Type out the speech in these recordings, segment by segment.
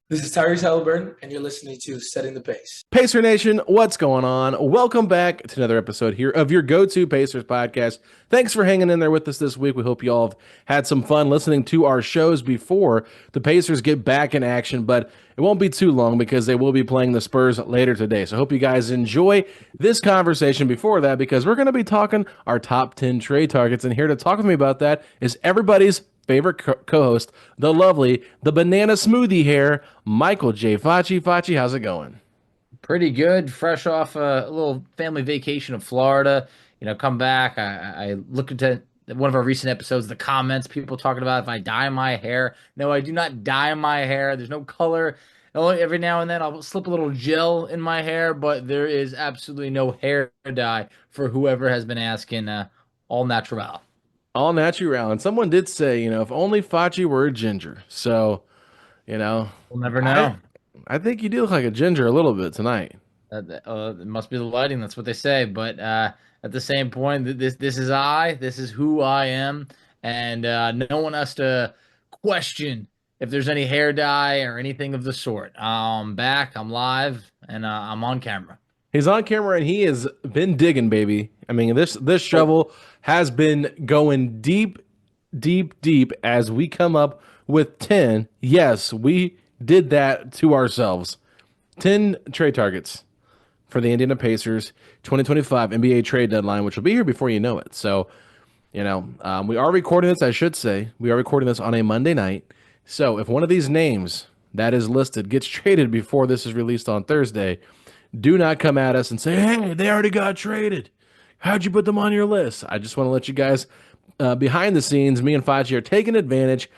This is Tyrese Halliburton, and you're listening to Setting the Pace. Pacer Nation, what's going on? Welcome back to another episode here of your go-to Pacers podcast. Thanks for hanging in there with us this week. We hope you all have had some fun listening to our shows before the Pacers get back in action, but it won't be too long because they will be playing the Spurs later today. So I hope you guys enjoy this conversation before that because we're going to be talking our top 10 trade targets. And here to talk with me about that is everybody's favorite co-host, the lovely, the banana smoothie hair, Michael J. Facci. Facci, how's it going? Pretty good. Fresh off a little family vacation in Florida. Come back. I look into one of our recent episodes, the comments, people talking about if I dye my hair. No, I do not dye my hair. There's no color. Only every now and then I'll slip a little gel in my hair, but there is absolutely no hair dye for whoever has been asking. All natural. All natural. And someone did say, if only Facci were a ginger. So, you know, We'll never I know. I think you do look like a ginger a little bit tonight. It must be the lighting. That's what they say. But at the same point, this is I. This is who I am, and no one has to question if there's any hair dye or anything of the sort. I'm back. I'm live, and I'm on camera. He's on camera and he has been digging, baby. I mean, this Oh, shovel has been going deep, deep, deep as we come up with 10. Yes, we did that to ourselves. 10 trade targets for the Indiana Pacers 2025 NBA trade deadline, which will be here before you know it. So, we are recording this, I should say. We are recording this on a Monday night. So, if one of these names that is listed gets traded before this is released on Thursday, do not come at us and say, hey, they already got traded. How'd you put them on your list? I just want to let you guys behind the scenes, me and Facci are taking advantage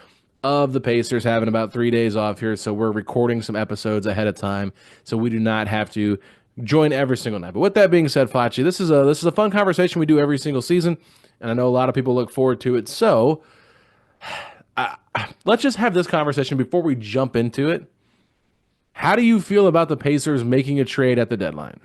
of the Pacers having about 3 days off here. So we're recording some episodes ahead of time so we do not have to join every single night. But with that being said, Facci, this is a fun conversation we do every single season. And I know a lot of people look forward to it. So let's just have this conversation before we jump into it. How do you feel about the Pacers making a trade at the deadline?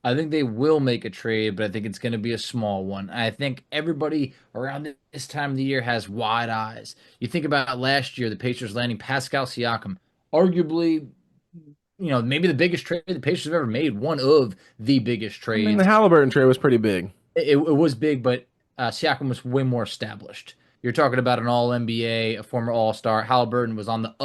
I think they will make a trade, but I think it's going to be a small one. I think everybody around this time of the year has wide eyes. You think about last year, the Pacers landing Pascal Siakam, arguably, maybe the biggest trade the Pacers have ever made, one of the biggest I mean, the trades. Halliburton trade was pretty big. It was big, but Siakam was way more established. You're talking about an All NBA, a former All Star. Halliburton was on the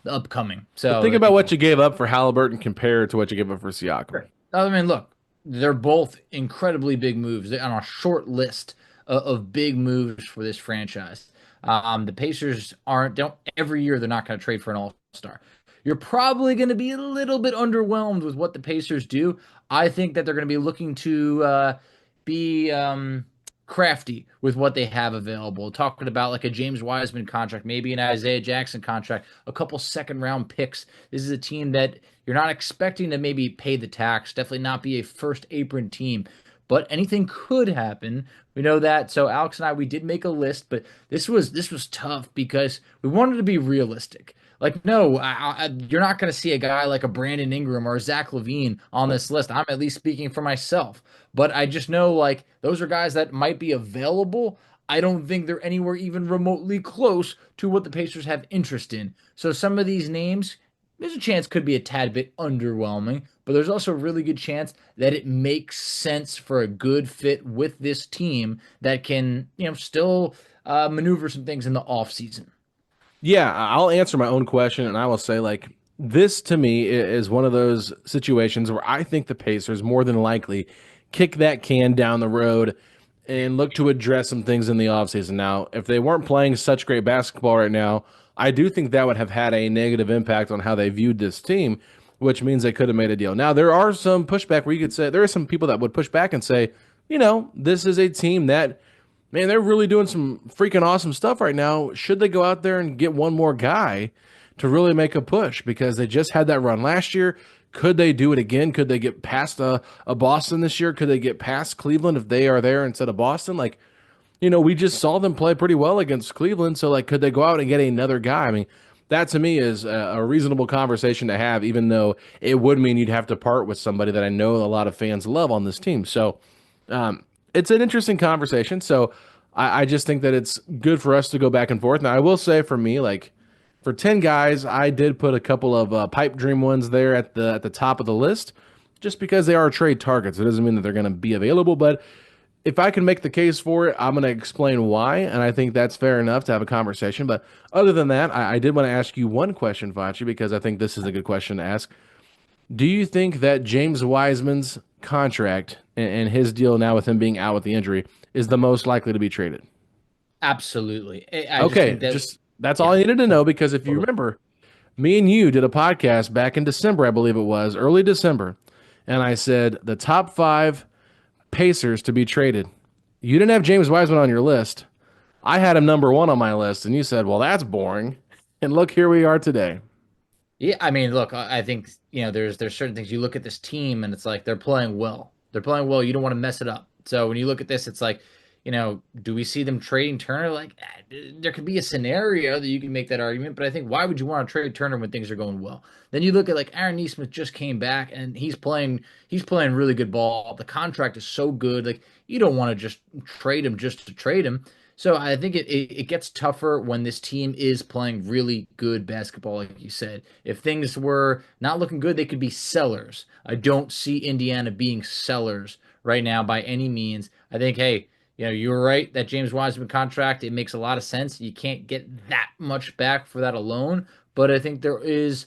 upcoming. But So think about what you gave up for Halliburton compared to what you gave up for Siakam. sure. I mean, look, they're both incredibly big moves. They're on a short list of big moves for this franchise. The Pacers aren't don't every year they're not going to trade for an all-star. You're probably going to be a little bit underwhelmed with what the Pacers do. I think that they're going to be looking to be crafty with what they have available. Talking about like a James Wiseman contract, maybe an Isaiah Jackson contract, a couple second round picks. This is a team that you're not expecting to maybe pay the tax, definitely not be a first apron team, but anything could happen. We know that. So Alex and I, we did make a list, but this was tough because we wanted to be realistic. Like, no, you're not going to see a guy like a Brandon Ingram or a Zach LaVine on this list. I'm at least speaking for myself. But I just know like those are guys that might be available. I don't think they're anywhere even remotely close to what the Pacers have interest in. So some of these names, there's a chance could be a tad bit underwhelming, but there's also a really good chance that it makes sense for a good fit with this team that can, still maneuver some things in the offseason. Yeah, I'll answer my own question and I will say, like, this to me is one of those situations where I think the Pacers more than likely kick that can down the road and look to address some things in the offseason. Now, if they weren't playing such great basketball right now, I do think that would have had a negative impact on how they viewed this team, which means they could have made a deal. Now, there are some pushback where you could say there are some people that would push back and say, this is a team that, man, they're really doing some freaking awesome stuff right now. Should they go out there and get one more guy to really make a push? Because they just had that run last year. Could they do it again? Could they get past a Boston this year? Could they get past Cleveland if they are there instead of Boston? Like, we just saw them play pretty well against Cleveland. So, like, could they go out and get another guy? I mean, that to me is a reasonable conversation to have, even though it would mean you'd have to part with somebody that I know a lot of fans love on this team. So, it's an interesting conversation. So, I just think that it's good for us to go back and forth. Now, I will say for me, like, For 10 guys, I did put a couple of pipe dream ones there at the top of the list, just because they are trade targets. It doesn't mean that they're going to be available, but if I can make the case for it, I'm going to explain why, and I think that's fair enough to have a conversation. But other than that, I did want to ask you one question, Facci, because I think this is a good question to ask. Do you think that James Wiseman's contract and his deal now with him being out with the injury is the most likely to be traded? Absolutely. I just Okay, think that, just that's all yeah. I needed to know because if you Totally. remember, me and you did a podcast back in December, I believe it was, early December, and I said the top five Pacers to be traded. You didn't have James Wiseman on your list. I had him number one on my list, and you said, well, that's boring. And look, here we are today. Yeah, I mean, look, I think there's certain things you look at this team and it's like they're playing well. They're playing well. You don't want to mess it up. So when you look at this, it's like, do we see them trading Turner? Like, there could be a scenario that you can make that argument, but I think why would you want to trade Turner when things are going well? Then you look at like Aaron Nesmith just came back and he's playing really good ball. The contract is so good. Like you don't want to just trade him just to trade him. So I think it gets tougher when this team is playing really good basketball, like you said. If things were not looking good, they could be sellers. I don't see Indiana being sellers right now by any means. I think, hey, you were right, that James Wiseman contract, it makes a lot of sense. You can't get that much back for that alone, but I think there is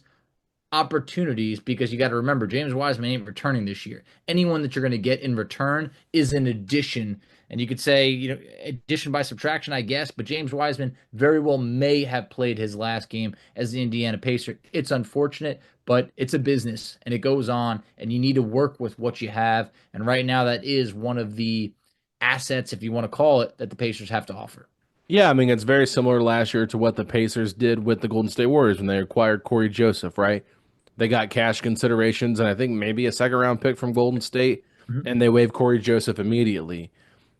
opportunities because you got to remember James Wiseman ain't returning this year. Anyone that you're going to get in return is an addition. And you could say, addition by subtraction, I guess, but James Wiseman very well may have played his last game as the Indiana Pacer. It's unfortunate, but it's a business and it goes on, and you need to work with what you have. And right now, that is one of the assets, if you want to call it, that the Pacers have to offer. Yeah, I mean, it's very similar last year to what the Pacers did with the Golden State Warriors when they acquired Corey Joseph, right? They got cash considerations and I think maybe a second round pick from Golden State, Mhm. and they waived Corey Joseph immediately.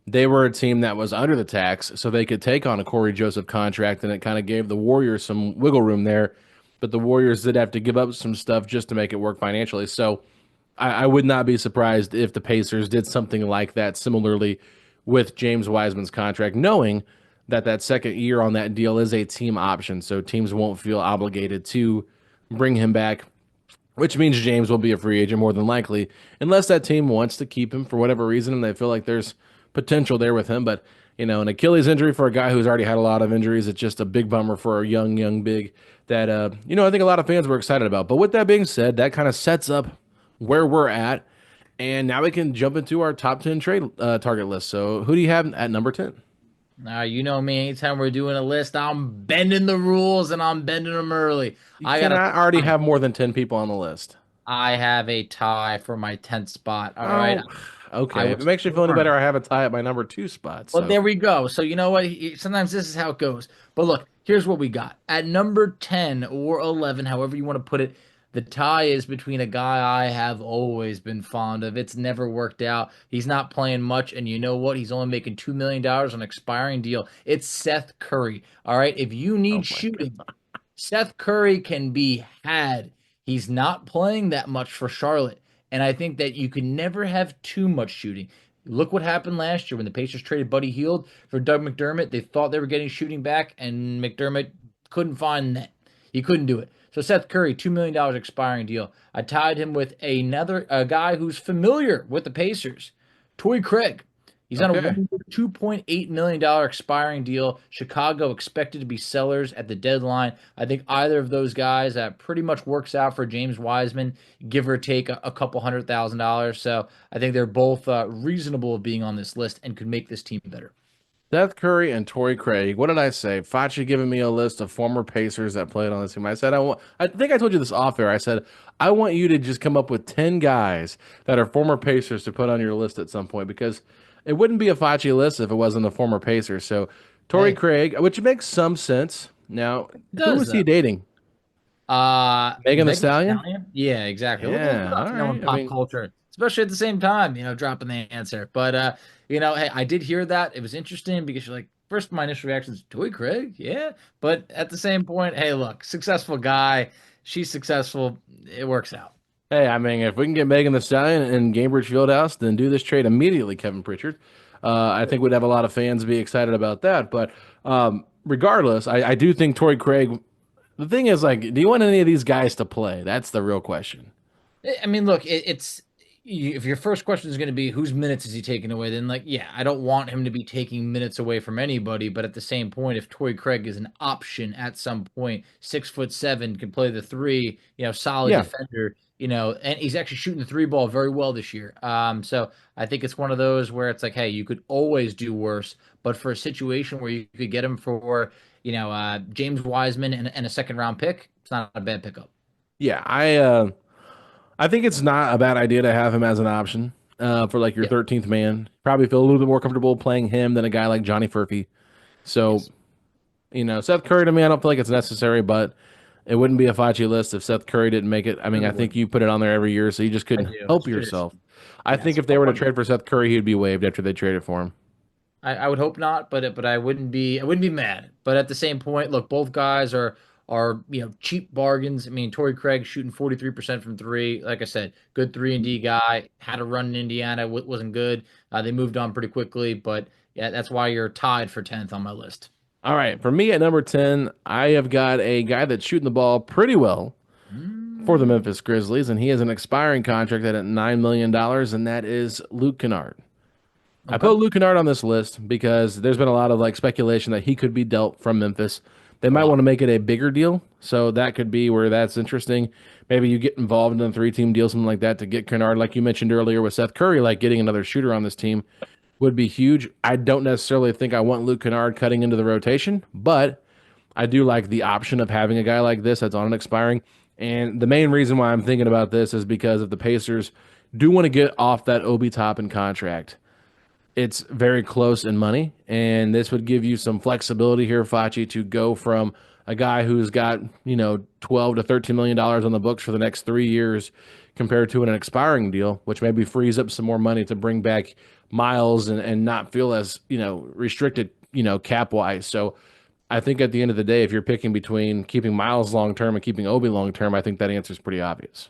They were a team that was under the tax, so they could take on a Corey Joseph contract, and it kind of gave the Warriors some wiggle room there. But the Warriors did have to give up some stuff just to make it work financially. So I would not be surprised if the Pacers did something like that similarly with James Wiseman's contract, knowing that that second year on that deal is a team option. So teams won't feel obligated to bring him back, which means James will be a free agent more than likely, unless that team wants to keep him for whatever reason and they feel like there's potential there with him. But, an Achilles injury for a guy who's already had a lot of injuries, it's just a big bummer for a young big that, I think a lot of fans were excited about. But with that being said, that kind of sets up where we're at. And now we can jump into our top 10 trade target list. So who do you have at number 10? Now, you know me, anytime we're doing a list, I'm bending the rules and I'm bending them early. You I got a cannot already tie. have more than 10 people on the list. I have a tie for my 10th spot. All right. Oh, I okay. If it was makes you feel any better, torn. I have a tie at my number two spot. Well, So there we go. So you know what? Sometimes this is how it goes. But look, here's what we got. At number 10 or 11, however you want to put it, the tie is between a guy I have always been fond of. It's never worked out. He's not playing much, and you know what? He's only making $2 million on an expiring deal. It's Seth Curry. All right. If you oh need my shooting, Seth Curry can be had. He's not playing that much for Charlotte. And I think that you can never have too much shooting. Look what happened last year when the Pacers traded Buddy Hield for Doug McDermott. They thought they were getting shooting back, and McDermott couldn't find net. He couldn't do it. So Seth Curry, $2 million expiring deal. I tied him with another a guy who's familiar with the Pacers, Torrey Craig. He's on a Okay. one-year, $2.8 million expiring deal. Chicago expected to be sellers at the deadline. I think either of those guys pretty much works out for James Wiseman, give or take a couple $100,000. So I think they're both reasonable of being on this list and could make this team better. Seth Curry and Torrey Craig. What did I say? Facci giving me a list of former Pacers that played on this team. I said I think I told you this off air. I said I want you to just come up with 10 guys that are former Pacers to put on your list at some point because it wouldn't be a Facci list if it wasn't a former Pacer. So Torrey Hey, Craig, which makes some sense. Now, it who does was he though. dating? Megan the Megan Thee Stallion? Stallion? Yeah, exactly. Look Yeah, what else, all in right. I pop mean, culture, especially at the same time, dropping the answer. But hey, I did hear that. It was interesting because you're like, first my initial reaction is Toy Craig, yeah. But at the same point, hey, look, successful guy. She's successful. It works out. hey, I mean, if we can get Megan the Stallion and Gainbridge Fieldhouse, then do this trade immediately, Kevin Pritchard. I think we'd have a lot of fans be excited about that. But regardless, I do think Torrey Craig The thing is, like, do you want any of these guys to play? That's the real question. I mean, look, if your first question is going to be whose minutes is he taking away, then like, yeah, I don't want him to be taking minutes away from anybody. But at the same point, if Torrey Craig is an option at some point, 6'7", can play the three, solid Yeah, defender, and he's actually shooting the three ball very well this year. So I think it's one of those where it's like, hey, you could always do worse, but for a situation where you could get him for, James Wiseman and a second round pick, it's not a bad pickup. yeah. I think it's not a bad idea to have him as an option for like your Yeah. 13th man. Probably feel a little bit more comfortable playing him than a guy like Johnny Furphy. So, Yes. Seth Curry to me, I don't feel like it's necessary, but it wouldn't be a Facci list if Seth Curry didn't make it. I mean, Really I think wouldn't. you put it on there every year, so you just I couldn't do. help It's tradition. yourself. I think Yes. if they were to trade for Seth Curry, he'd be waived after they traded for him. I would hope not, but I wouldn't be mad. But at the same point, look, both guys are cheap bargains. I mean, Torrey Craig shooting 43% from three. Like I said, good 3-and-D guy. Had a run in Indiana, wasn't good. They moved on pretty quickly, but yeah, that's why you're tied for 10th on my list. All right, for me at number 10, I have got a guy that's shooting the ball pretty well for the Mm, Memphis Grizzlies, and he has an expiring contract at $9 million, and that is Luke Kennard. I okay. put Luke Kennard on this list because there's been a lot of like speculation that he could be dealt from Memphis. They A might lot. want to make it a bigger deal, so that could be where that's interesting. Maybe you get involved in a three-team deal, something like that, to get Kennard, like you mentioned earlier with Seth Curry, like getting another shooter on this team would be huge. I don't necessarily think I want Luke Kennard cutting into the rotation, but I do like the option of having a guy like this that's on an expiring. And the main reason why I'm thinking about this is because if the Pacers do want to get off that Obi Toppin contract, it's very close in money, and this would give you some flexibility here, Facci, to go from a guy who's got 12 to 13 million dollars on the books for the next 3 years, compared to an expiring deal, which maybe frees up some more money to bring back Miles and not feel as restricted cap wise. So I think at the end of the day, if you're picking between keeping Miles long term and keeping Obi long term, I think that answer is pretty obvious.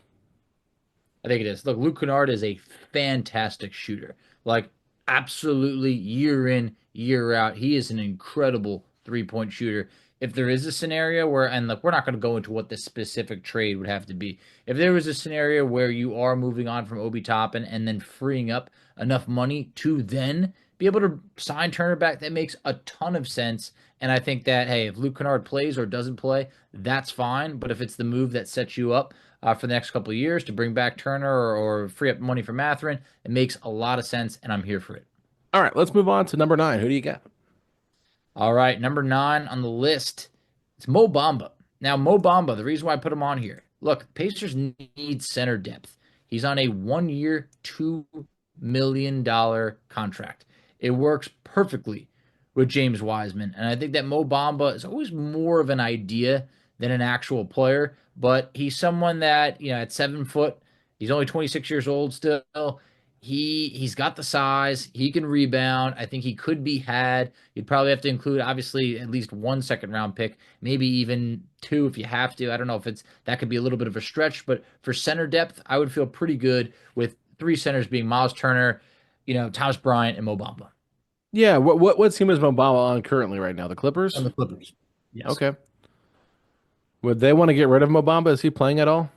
I think it is. Look, Luke Kennard is a fantastic shooter. Like, absolutely year in, year out. He is an incredible three-point shooter. If there is a scenario where, and look, we're not going to go into what the specific trade would have to be. If there was a scenario where you are moving on from Obi Toppin and then freeing up enough money to then be able to sign Turner back, that makes a ton of sense. And I think that, hey, if Luke Kennard plays or doesn't play, that's fine. But if it's the move that sets you up for the next couple of years to bring back Turner or free up money for Matherin. It makes a lot of sense, and I'm here for it. All right, let's move on to number 9. Who do you got? All right, number 9 on the list, it's Mo Bamba. Now, Mo Bamba, the reason why I put him on here, look, Pacers need center depth. He's on a 1-year, $2 million contract. It works perfectly with James Wiseman, and I think that Mo Bamba is always more of an idea than an actual player. But he's someone that, at 7 foot, he's only 26 years old still. He's got the size. He can rebound. I think he could be had. You'd probably have to include obviously at least one second round pick, maybe even two if you have to. I don't know if it's that could be a little bit of a stretch, but for center depth, I would feel pretty good with three centers being Miles Turner, Thomas Bryant, and Mo Bamba Yeah, what team is Mobama on currently right now? The on Clippers? the Clippers. Yes. Okay. Would they want to get rid of Mobamba? Is he playing at all?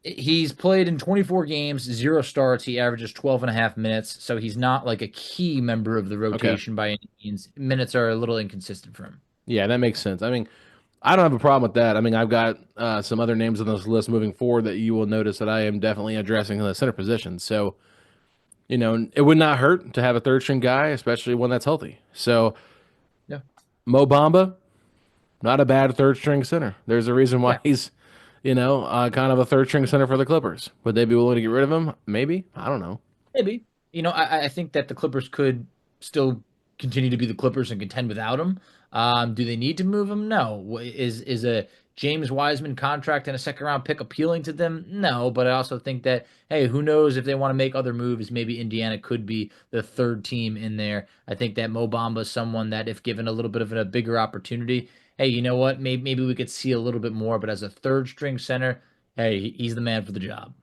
He's played in 24 games, 0 starts. He averages 12 and a half minutes. So he's not like a key member of the Okay. rotation by any means. Minutes are a little inconsistent for him. Yeah, that makes sense. I mean, I don't have a problem with that. I mean, I've got some other names on this list moving forward that you will notice that I am definitely addressing in the center position. So, it would not hurt to have a third string guy, especially one that's healthy. So, Yeah. Mo Bamba, not a bad third string center. There's a reason why Yeah. he's, kind of a third string center for the Clippers. Would they be willing to get rid of him? Maybe. I don't know. Maybe. I think that the Clippers could still continue to be the Clippers and contend without him. Do they need to move him? No. Is a James Wiseman contract and a second round pick appealing to them? No. But I also think that, hey, who knows if they want to make other moves? Maybe Indiana could be the third team in there. I think that Mo Bamba is someone that, if given a little bit of a bigger opportunity, hey, you know what? Maybe we could see a little bit more. But as a third string center, hey, he's the man for the job.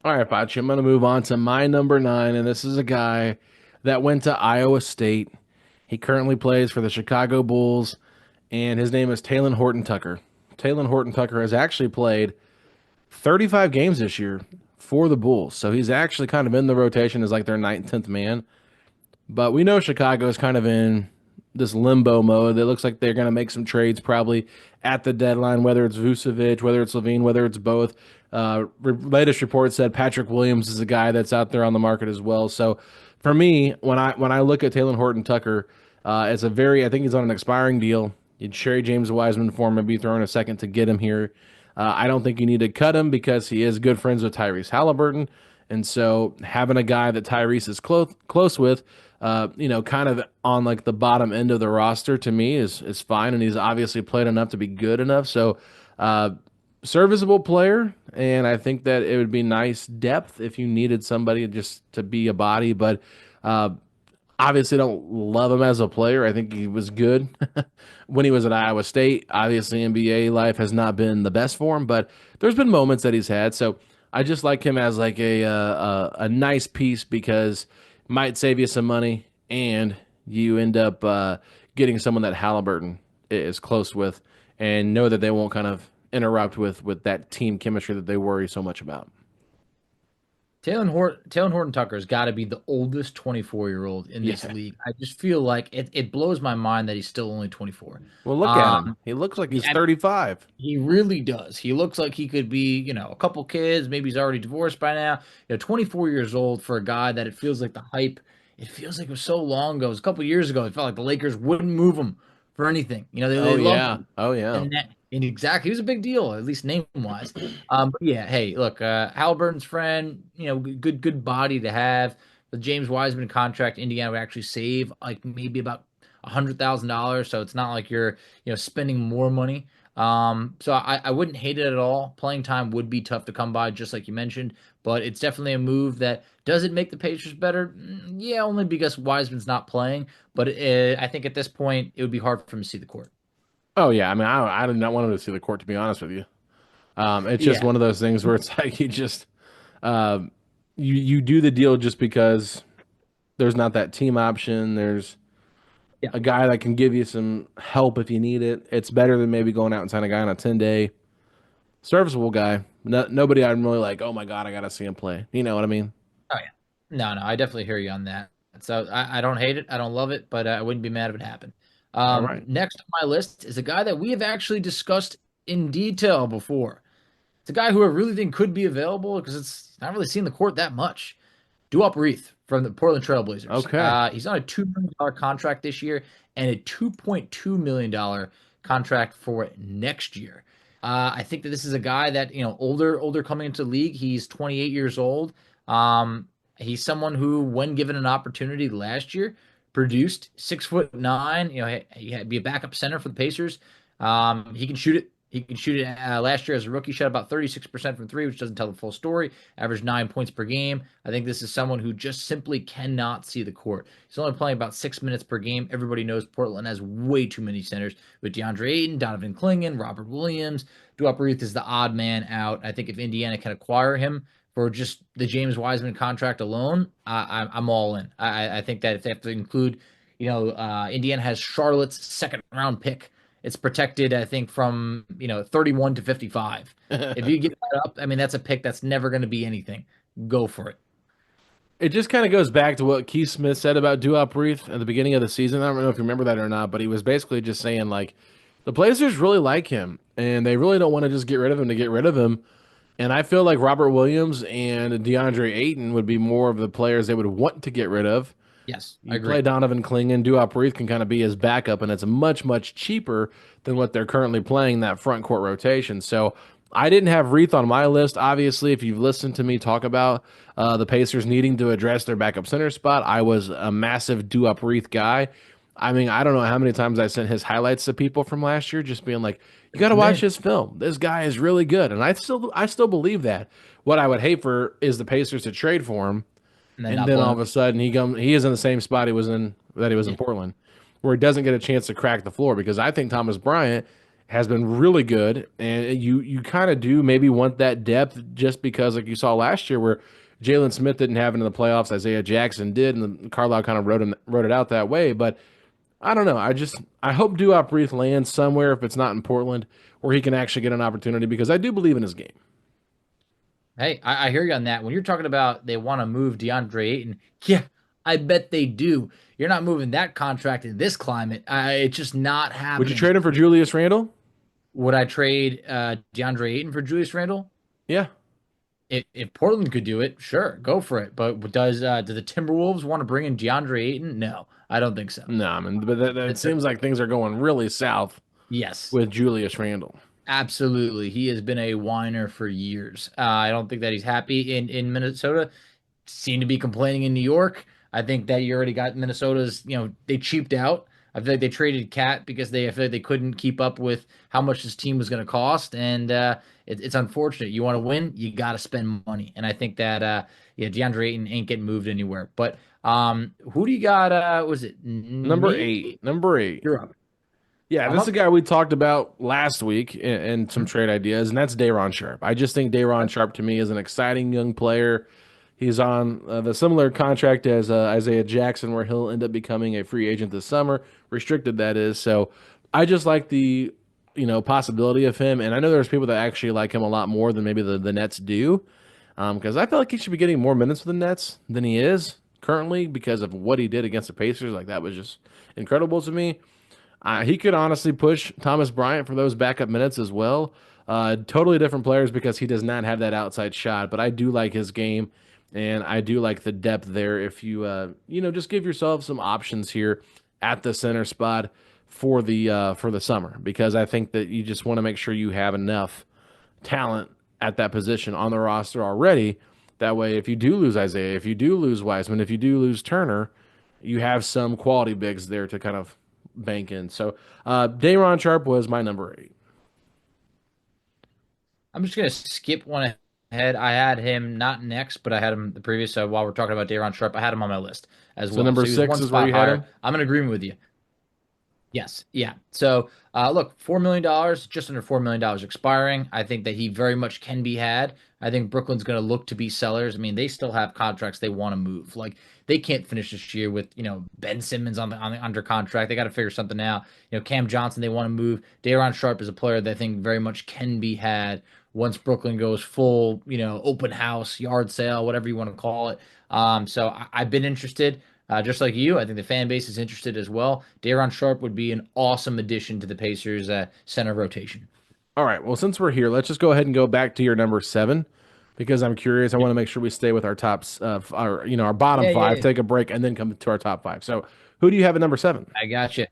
All right, Pachi, I'm going to move on to my number 9, and this is a guy that went to Iowa State. He currently plays for the Chicago Bulls, and his name is Talon Horton Tucker. Taylor Horton Tucker has actually played 35 games this year for the Bulls. So he's actually kind of in the rotation as like their ninth, 10th man. But we know Chicago is kind of in this limbo mode. It looks like they're going to make some trades probably at the deadline, whether it's Vucevic, whether it's Levine, whether it's both. Latest report said Patrick Williams is a guy that's out there on the market as well. So for me, when I look at Taylor Horton Tucker, it's a very I think he's on an expiring deal. You'd Sherry James Wiseman for him, maybe throwing a second to get him here. I don't think you need to cut him because he is good friends with Tyrese Halliburton. And so having a guy that Tyrese is close with, kind of on like the bottom end of the roster to me is fine. And he's obviously played enough to be good enough. So serviceable player. And I think that it would be nice depth if you needed somebody just to be a body. But obviously don't love him as a player. I think he was good when he was at Iowa State. Obviously, NBA life has not been the best for him, but there's been moments that he's had. So I just like him as like a nice piece because might save you some money, and you end up getting someone that Halliburton is close with, and know that they won't kind of interrupt with that team chemistry that they worry so much about. Taylor Horton Tucker's got to be the oldest 24-year-old in this league. I just feel like it blows my mind that he's still only 24. Well, look at him. He looks like he's 35. He really does. He looks like he could be, a couple kids. Maybe he's already divorced by now. 24 years old for a guy that it feels like the hype. It feels like it was so long ago. It was a couple years ago. It felt like the Lakers wouldn't move him for anything. They loved him. Oh yeah. And exactly, he was a big deal, at least name wise. But yeah, hey, look, Halliburton's friend, good body to have. The James Wiseman contract, Indiana would actually save like maybe about $100,000. So it's not like you're spending more money. So I wouldn't hate it at all. Playing time would be tough to come by, just like you mentioned, but it's definitely a move that does it make the Pacers better? Yeah, only because Wiseman's not playing. But I think at this point it would be hard for him to see the court. Oh yeah, I mean, I did not want him to see the court, to be honest with you. It's just one of those things where it's like you just you do the deal just because there's not that team option. There's a guy that can give you some help if you need it. It's better than maybe going out and signing a guy on a 10-day serviceable guy. Nobody I'm really like, oh my God, I got to see him play. You know what I mean? Oh yeah, no, I definitely hear you on that. So I don't hate it, I don't love it, but I wouldn't be mad if it happened. All right. Next on my list is a guy that we have actually discussed in detail before. It's a guy who I really think could be available because it's not really seen the court that much. Duop Reith from the Portland Trail Blazers. Okay. He's on a $2 million contract this year and a $2.2 million contract for next year. I think that this is a guy that, older coming into the league. He's 28 years old. He's someone who, when given an opportunity last year, produced 6'9". He had be a backup center for the Pacers. He can shoot it. He can shoot it. Last year as a rookie, shot about 36% from three, which doesn't tell the full story. Averaged 9 points per game. I think this is someone who just simply cannot see the court. He's only playing about 6 minutes per game. Everybody knows Portland has way too many centers with DeAndre Ayton, Donovan Clingan, Robert Williams. Duop Reith is the odd man out. I think if Indiana can acquire him for just the James Wiseman contract alone, I'm all in. I think that if they have to include, Indiana has Charlotte's second round pick. It's protected, I think, from 31 to 55. If you get that up, I mean, that's a pick that's never going to be anything. Go for it. It just kind of goes back to what Keith Smith said about Duop Reith at the beginning of the season. I don't know if you remember that or not, but he was basically just saying like the Blazers really like him and they really don't want to just get rid of him to get rid of him. And I feel like Robert Williams and DeAndre Ayton would be more of the players they would want to get rid of. Yes, I agree. Play Donovan Clingan, Duop Reith can kind of be his backup, and it's much, much cheaper than what they're currently playing that front court rotation. So I didn't have Reith on my list. Obviously, if you've listened to me talk about the Pacers needing to address their backup center spot, I was a massive Duop Reith guy. I mean, I don't know how many times I sent his highlights to people from last year, just being like, you got to watch his film. This guy is really good. And I still believe that. What I would hate for is the Pacers to trade for him. And then all of a sudden he is in the same spot he was in Portland, where he doesn't get a chance to crack the floor, because I think Thomas Bryant has been really good, and you kind of do maybe want that depth just because, like you saw last year, where Jalen Smith didn't have it in the playoffs, Isaiah Jackson did, and Carlisle kind of wrote it out that way. But I don't know. I hope Duop Reith lands somewhere if it's not in Portland where he can actually get an opportunity because I do believe in his game. Hey, I hear you on that. When you're talking about they want to move DeAndre Ayton, yeah, I bet they do. You're not moving that contract in this climate. It's just not Would you happening. trade him for Julius Randle? Would I trade DeAndre Ayton for Julius Randle? Yeah. If Portland could do it, sure, go for it. But do the Timberwolves want to bring in DeAndre Ayton? No, I don't think so. No, I mean, but that It's a, seems like things are going really south yes, with Julius Randle. absolutely. He has been a whiner for years. I don't think that he's happy in Minnesota. Seem to be complaining in New York. I think that you already got Minnesota's, they cheaped out. I feel like they traded Cat because I feel like they couldn't keep up with how much this team was going to cost. And it's unfortunate. You want to win, you got to spend money. And I think that, yeah, DeAndre Ayton ain't getting moved anywhere. But who do you got? Was it Number me? eight. Number eight. You're up. Yeah, I'm this is a up. guy we talked about last week and some trade ideas, and that's Day'Ron Sharpe. I just think Day'Ron Sharpe to me is an exciting young player. He's on the similar contract as Isaiah Jackson, where he'll end up becoming a free agent this summer, restricted that is. So I just like the possibility of him, and I know there's people that actually like him a lot more than maybe the Nets do, because I feel like he should be getting more minutes with the Nets than he is currently because of what he did against the Pacers. Like that was just incredible to me. He could honestly push Thomas Bryant for those backup minutes as well. Totally different players because he does not have that outside shot, but I do like his game and I do like the depth there. If you just give yourself some options here at the center spot for the summer, because I think that you just want to make sure you have enough talent at that position on the roster already. That way, if you do lose Isaiah, if you do lose Wiseman, if you do lose Turner, you have some quality bigs there to kind of bank in. So, Day'Ron Sharpe was my number eight. I'm just gonna skip one ahead. I had him not next, but I had him the previous. So while we're talking about Day'Ron Sharpe, I had him on my list as So well. number So he was six one is where spot you had him. higher. I'm in agreement with you. Yes, yeah. So look, $4 million, just under $4 million expiring. I think that he very much can be had. I think Brooklyn's going to look to be sellers. I mean, they still have contracts they want to move. Like they can't finish this year with Ben Simmons on the under contract. They got to figure something out. Cam Johnson they want to move. Day'Ron Sharpe is a player that I think very much can be had once Brooklyn goes full open house, yard sale, whatever you want to call it. So I've been interested. Just like you, I think the fan base is interested as well. Day'Ron Sharpe would be an awesome addition to the Pacers' center rotation. All right. Well, since we're here, let's just go ahead and go back to your number seven because I'm curious. I want to make sure we stay with our tops, our bottom Yeah, yeah, five, yeah. take a break, and then come to our top five. So, who do you have at number seven? I got you.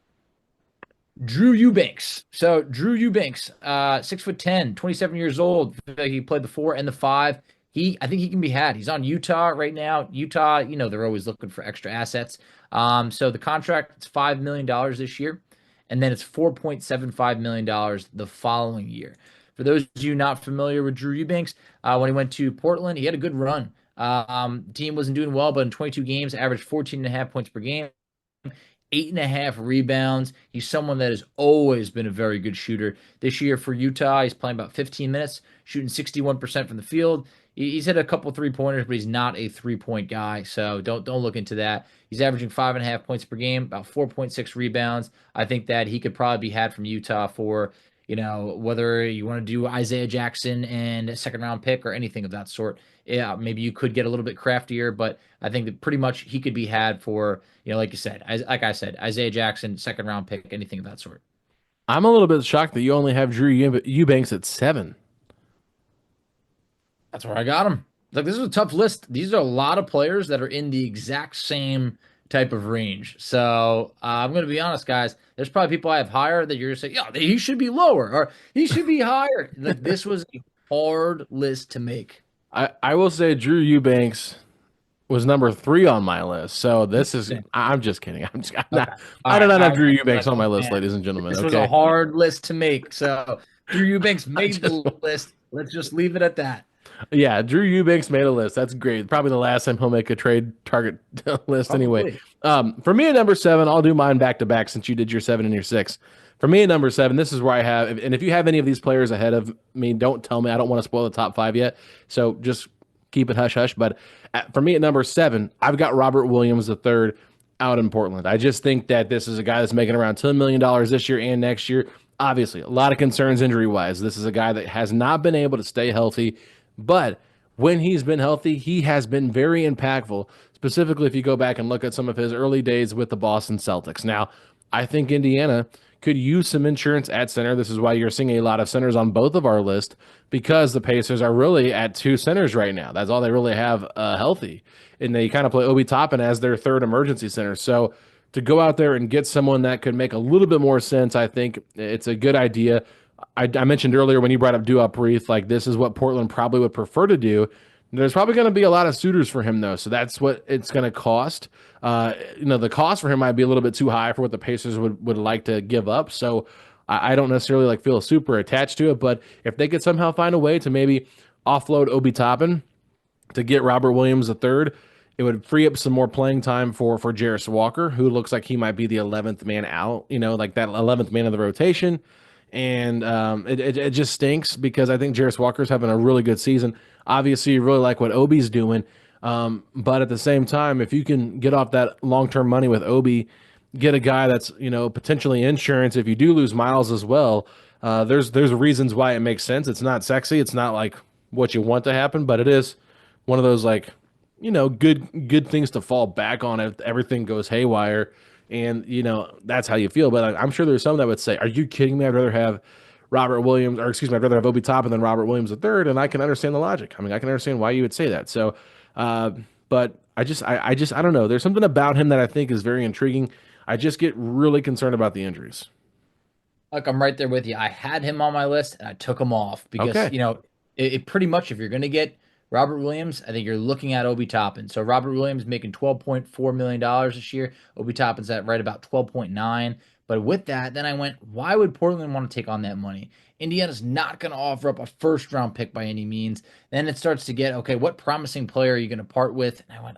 Drew Eubanks. So Drew Eubanks, 6'10", 27 years old. He played the 4 and the 5. I think he can be had. He's on Utah right now. Utah, they're always looking for extra assets. So the contract it's $5 million this year, and then it's $4.75 million the following year. For those of you not familiar with Drew Eubanks, when he went to Portland, he had a good run. Team wasn't doing well, but in 22 games, averaged 14.5 points per game. 8.5 rebounds. He's someone that has always been a very good shooter. This year for Utah, he's playing about 15 minutes, shooting 61% from the field. He's hit a couple 3-pointers, but he's not a 3-point guy, so don't look into that. He's averaging 5.5 points per game, about 4.6 rebounds. I think that he could probably be had from Utah for whether you want to do Isaiah Jackson and a second round pick or anything of that sort. Yeah, maybe you could get a little bit craftier, but I think that pretty much he could be had for, like you said, like I said, Isaiah Jackson, second round pick, anything of that sort. I'm a little bit shocked that you only have Drew Eubanks at seven. That's where I got him. Like this is a tough list. These are a lot of players that are in the exact same type of range. So I'm going to be honest, guys. There's probably people I have higher that you're going to say, yeah, he should be lower or he should be higher. Like this was a hard list to make. I will say Drew Eubanks was number 3 on my list. So this is I'm just kidding. I'm not. Okay. I do All not have right. Drew Eubanks on my list, Man, ladies and gentlemen. this was a hard list to make. So Drew Eubanks made the list. Let's just leave it at that. Yeah, Drew Eubanks made a list. That's great. Probably the last time he'll make a trade target list anyway. For me at number 7, I'll do mine back to back since you did your 7 and your 6. For me at number 7, this is where I have, and if you have any of these players ahead of me, don't tell me. I don't want to spoil the top 5 yet. So just keep it hush hush. But for me at number 7, I've got Robert Williams III. out in Portland. I just think that this is a guy that's making around $10 million this year and next year. Obviously, a lot of concerns injury wise. This is a guy that has not been able to stay healthy, but when he's been healthy, he has been very impactful. Specifically, if you go back and look at some of his early days with the Boston Celtics. Now, I think Indiana could use some insurance at center. This is why you're seeing a lot of centers on both of our list because the Pacers are really at two centers right now. That's all they really have healthy. And they kind of play Obi Toppin as their third emergency center. So to go out there and get someone that could make a little bit more sense, I think it's a good idea. I mentioned earlier when you brought up Duop Reith, like this is what Portland probably would prefer to do. There's probably going to be a lot of suitors for him though, so that's what it's going to cost. The cost for him might be a little bit too high for what the Pacers would like to give up. So I don't necessarily like feel super attached to it, but if they could somehow find a way to maybe offload Obi Toppin to get Robert Williams III, it would free up some more playing time for Jarris Walker, who looks like he might be the 11th man out, like that 11th man of the rotation. And it just stinks because I think Jarris Walker's having a really good season. Obviously, you really like what Obi's doing. But at the same time, if you can get off that long-term money with Obi, get a guy that's, potentially insurance if you do lose Miles as well, there's reasons why it makes sense. It's not sexy. It's not like what you want to happen, but it is one of those like, good things to fall back on if everything goes haywire. And, that's how you feel. But I'm sure there's some that would say, are you kidding me? I'd rather have Robert Williams, or excuse me, I'd rather have Obi Toppin than Robert Williams III. And I can understand the logic. I mean, I can understand why you would say that. So, but I don't know. There's something about him that I think is very intriguing. I just get really concerned about the injuries. Look, I'm right there with you. I had him on my list and I took him off because, Okay. it pretty much, if you're going to get Robert Williams, I think you're looking at Obi Toppin. So Robert Williams making $12.4 million this year. Obi Toppin's at right about 12.9. But with that, then I went, why would Portland want to take on that money? Indiana's not going to offer up a first round pick by any means. Then it starts to get, okay, what promising player are you going to part with? And I went,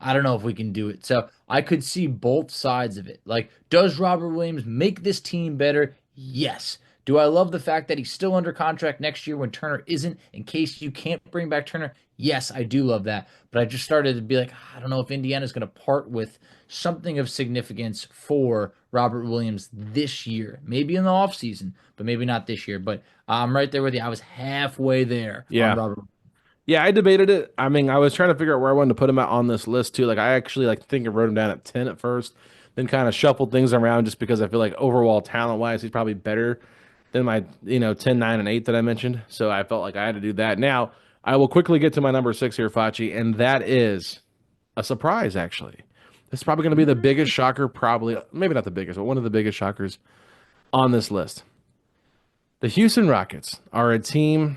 I don't know if we can do it. So I could see both sides of it. Like, does Robert Williams make this team better? Yes. Do I love the fact that he's still under contract next year when Turner isn't, in case you can't bring back Turner? Yes, I do love that. But I just started to be like, I don't know if Indiana's going to part with something of significance for Robert Williams this year. Maybe in the offseason, but maybe not this year. But I'm right there with you. I was halfway there on Robert. Yeah, I debated it. I mean, I was trying to figure out where I wanted to put him on this list too. Like, I actually think I wrote him down at 10 at first, then kind of shuffled things around just because I feel like overall talent wise, he's probably better than my 10, 9, and 8 that I mentioned. So I felt like I had to do that. Now I will quickly get to my number 6 here, Facci, and that is a surprise. Actually, this is probably going to be the biggest shocker, probably maybe not the biggest, but one of the biggest shockers on this list. The Houston Rockets are a team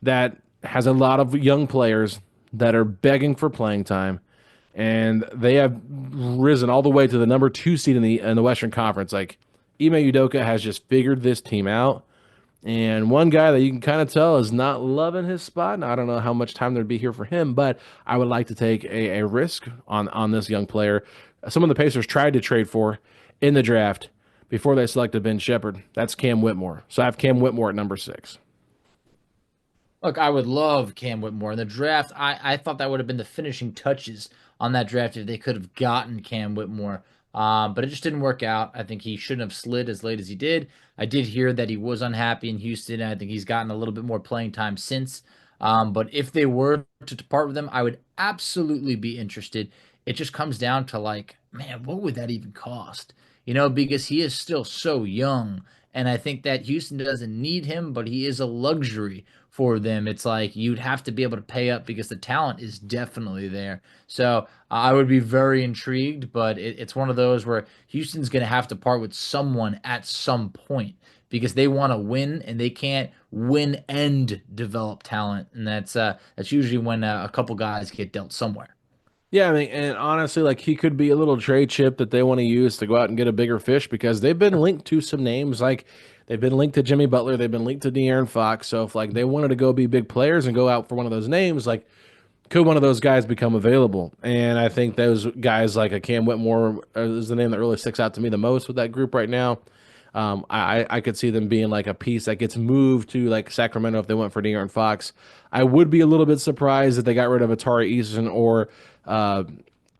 that has a lot of young players that are begging for playing time, and they have risen all the way to the number 2 seed in the Western Conference. Like, Ime Udoka has just figured this team out, and one guy that you can kind of tell is not loving his spot. And I don't know how much time there'd be here for him, but I would like to take a risk on this young player. Someone the Pacers tried to trade for in the draft before they selected Ben Shepherd. That's Cam Whitmore. So I have Cam Whitmore at number 6. Look, I would love Cam Whitmore in the draft. I thought that would have been the finishing touches on that draft if they could have gotten Cam Whitmore. But it just didn't work out. I think he shouldn't have slid as late as he did. I did hear that he was unhappy in Houston, and I think he's gotten a little bit more playing time since. But if they were to depart with him, I would absolutely be interested. It just comes down to like, man, what would that even cost? Because he is still so young. And I think that Houston doesn't need him, but he is a luxury for them. It's like you'd have to be able to pay up because the talent is definitely there. So I would be very intrigued, but it's one of those where Houston's going to have to part with someone at some point because they want to win and they can't win and develop talent. And that's usually when a couple guys get dealt somewhere. Yeah, I mean, and honestly, like he could be a little trade chip that they want to use to go out and get a bigger fish because they've been linked to some names. Like they've been linked to Jimmy Butler, they've been linked to De'Aaron Fox. So if like they wanted to go be big players and go out for one of those names, like could one of those guys become available? And I think those guys like a Cam Whitmore is the name that really sticks out to me the most with that group right now. I could see them being like a piece that gets moved to like Sacramento if they went for De'Aaron Fox. I would be a little bit surprised if they got rid of Atari Eason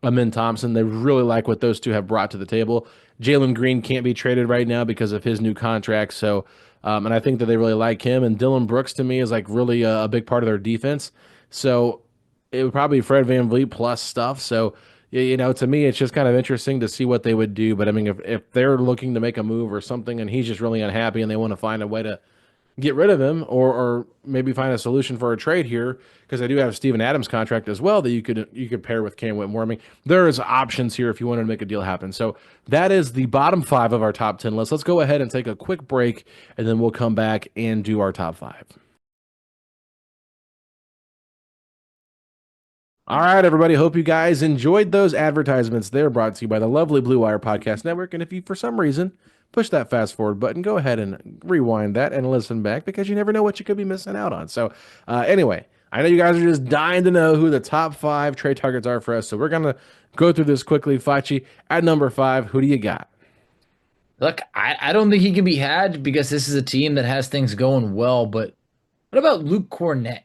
Amin Thompson. They really like what those two have brought to the table. Jalen Green can't be traded right now because of his new contract. So, and I think that they really like him. And Dylan Brooks to me is like really a big part of their defense. So it would probably be Fred VanVleet plus stuff. So, to me, it's just kind of interesting to see what they would do. But I mean, if they're looking to make a move or something and he's just really unhappy and they want to find a way to get rid of him or maybe find a solution for a trade here because I do have Steven Adams contract as well that you could pair with Cam Whitmore. I mean, there's options here if you wanted to make a deal happen. So that is the bottom 5 of our top 10 list. Let's go ahead and take a quick break and then we'll come back and do our top 5. All right, everybody. Hope you guys enjoyed those advertisements. They're brought to you by the lovely Blue Wire Podcast Network. And if you, for some reason, push that fast forward button, go ahead and rewind that and listen back because you never know what you could be missing out on. So, anyway, I know you guys are just dying to know who the top 5 trade targets are for us. So we're going to go through this quickly. Facci, at number 5, who do you got? Look, I don't think he can be had because this is a team that has things going well. But what about Luke Cornett?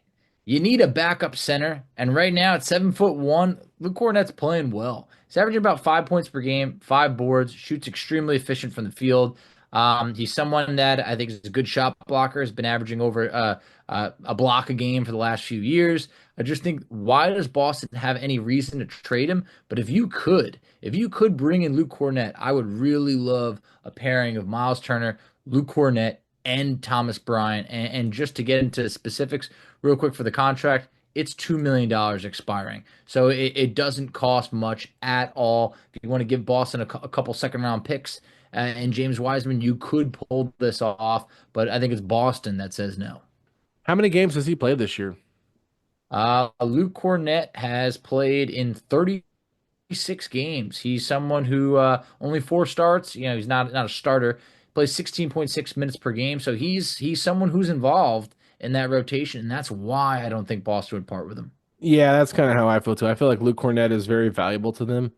You need a backup center, and right now at 7'1", Luke Cornett's playing well. He's averaging about 5 points per game, 5 boards, shoots extremely efficient from the field. He's someone that I think is a good shot blocker. Has been averaging over a block a game for the last few years. I just think, why does Boston have any reason to trade him? But if you could bring in Luke Cornett, I would really love a pairing of Miles Turner, Luke Cornett, and Thomas Bryant. And just to get into specifics real quick for the contract, it's $2 million expiring. So it doesn't cost much at all. If you want to give Boston a couple second-round picks and James Wiseman, you could pull this off. But I think it's Boston that says no. How many games has he played this year? Luke Cornett has played in 36 games. He's someone who only 4 starts. He's not a starter. Plays 16.6 minutes per game, so he's someone who's involved in that rotation, and that's why I don't think Boston would part with him. Yeah, that's kind of how I feel too. I feel like Luke Cornett is very valuable to them,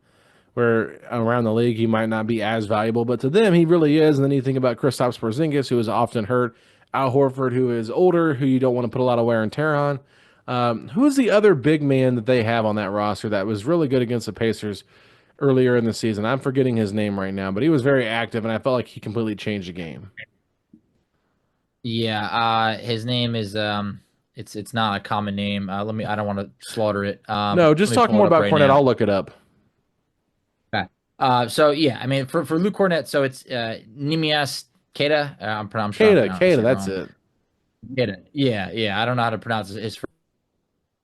where around the league he might not be as valuable, but to them he really is. And then you think about Kristaps Porzingis, who is often hurt, Al Horford, who is older, who you don't want to put a lot of wear and tear on. Who's the other big man that they have on that roster that was really good against the Pacers earlier in the season? I'm forgetting his name right now, but he was very active, and I felt like he completely changed the game. Yeah, his name is it's not a common name. I don't want to slaughter it. No, just talk more about Cornett. I'll look it up. Okay. So yeah, I mean for Luke Cornett, so it's Nimias Queta. I'm Queta, that's it. Queta. Yeah. I don't know how to pronounce his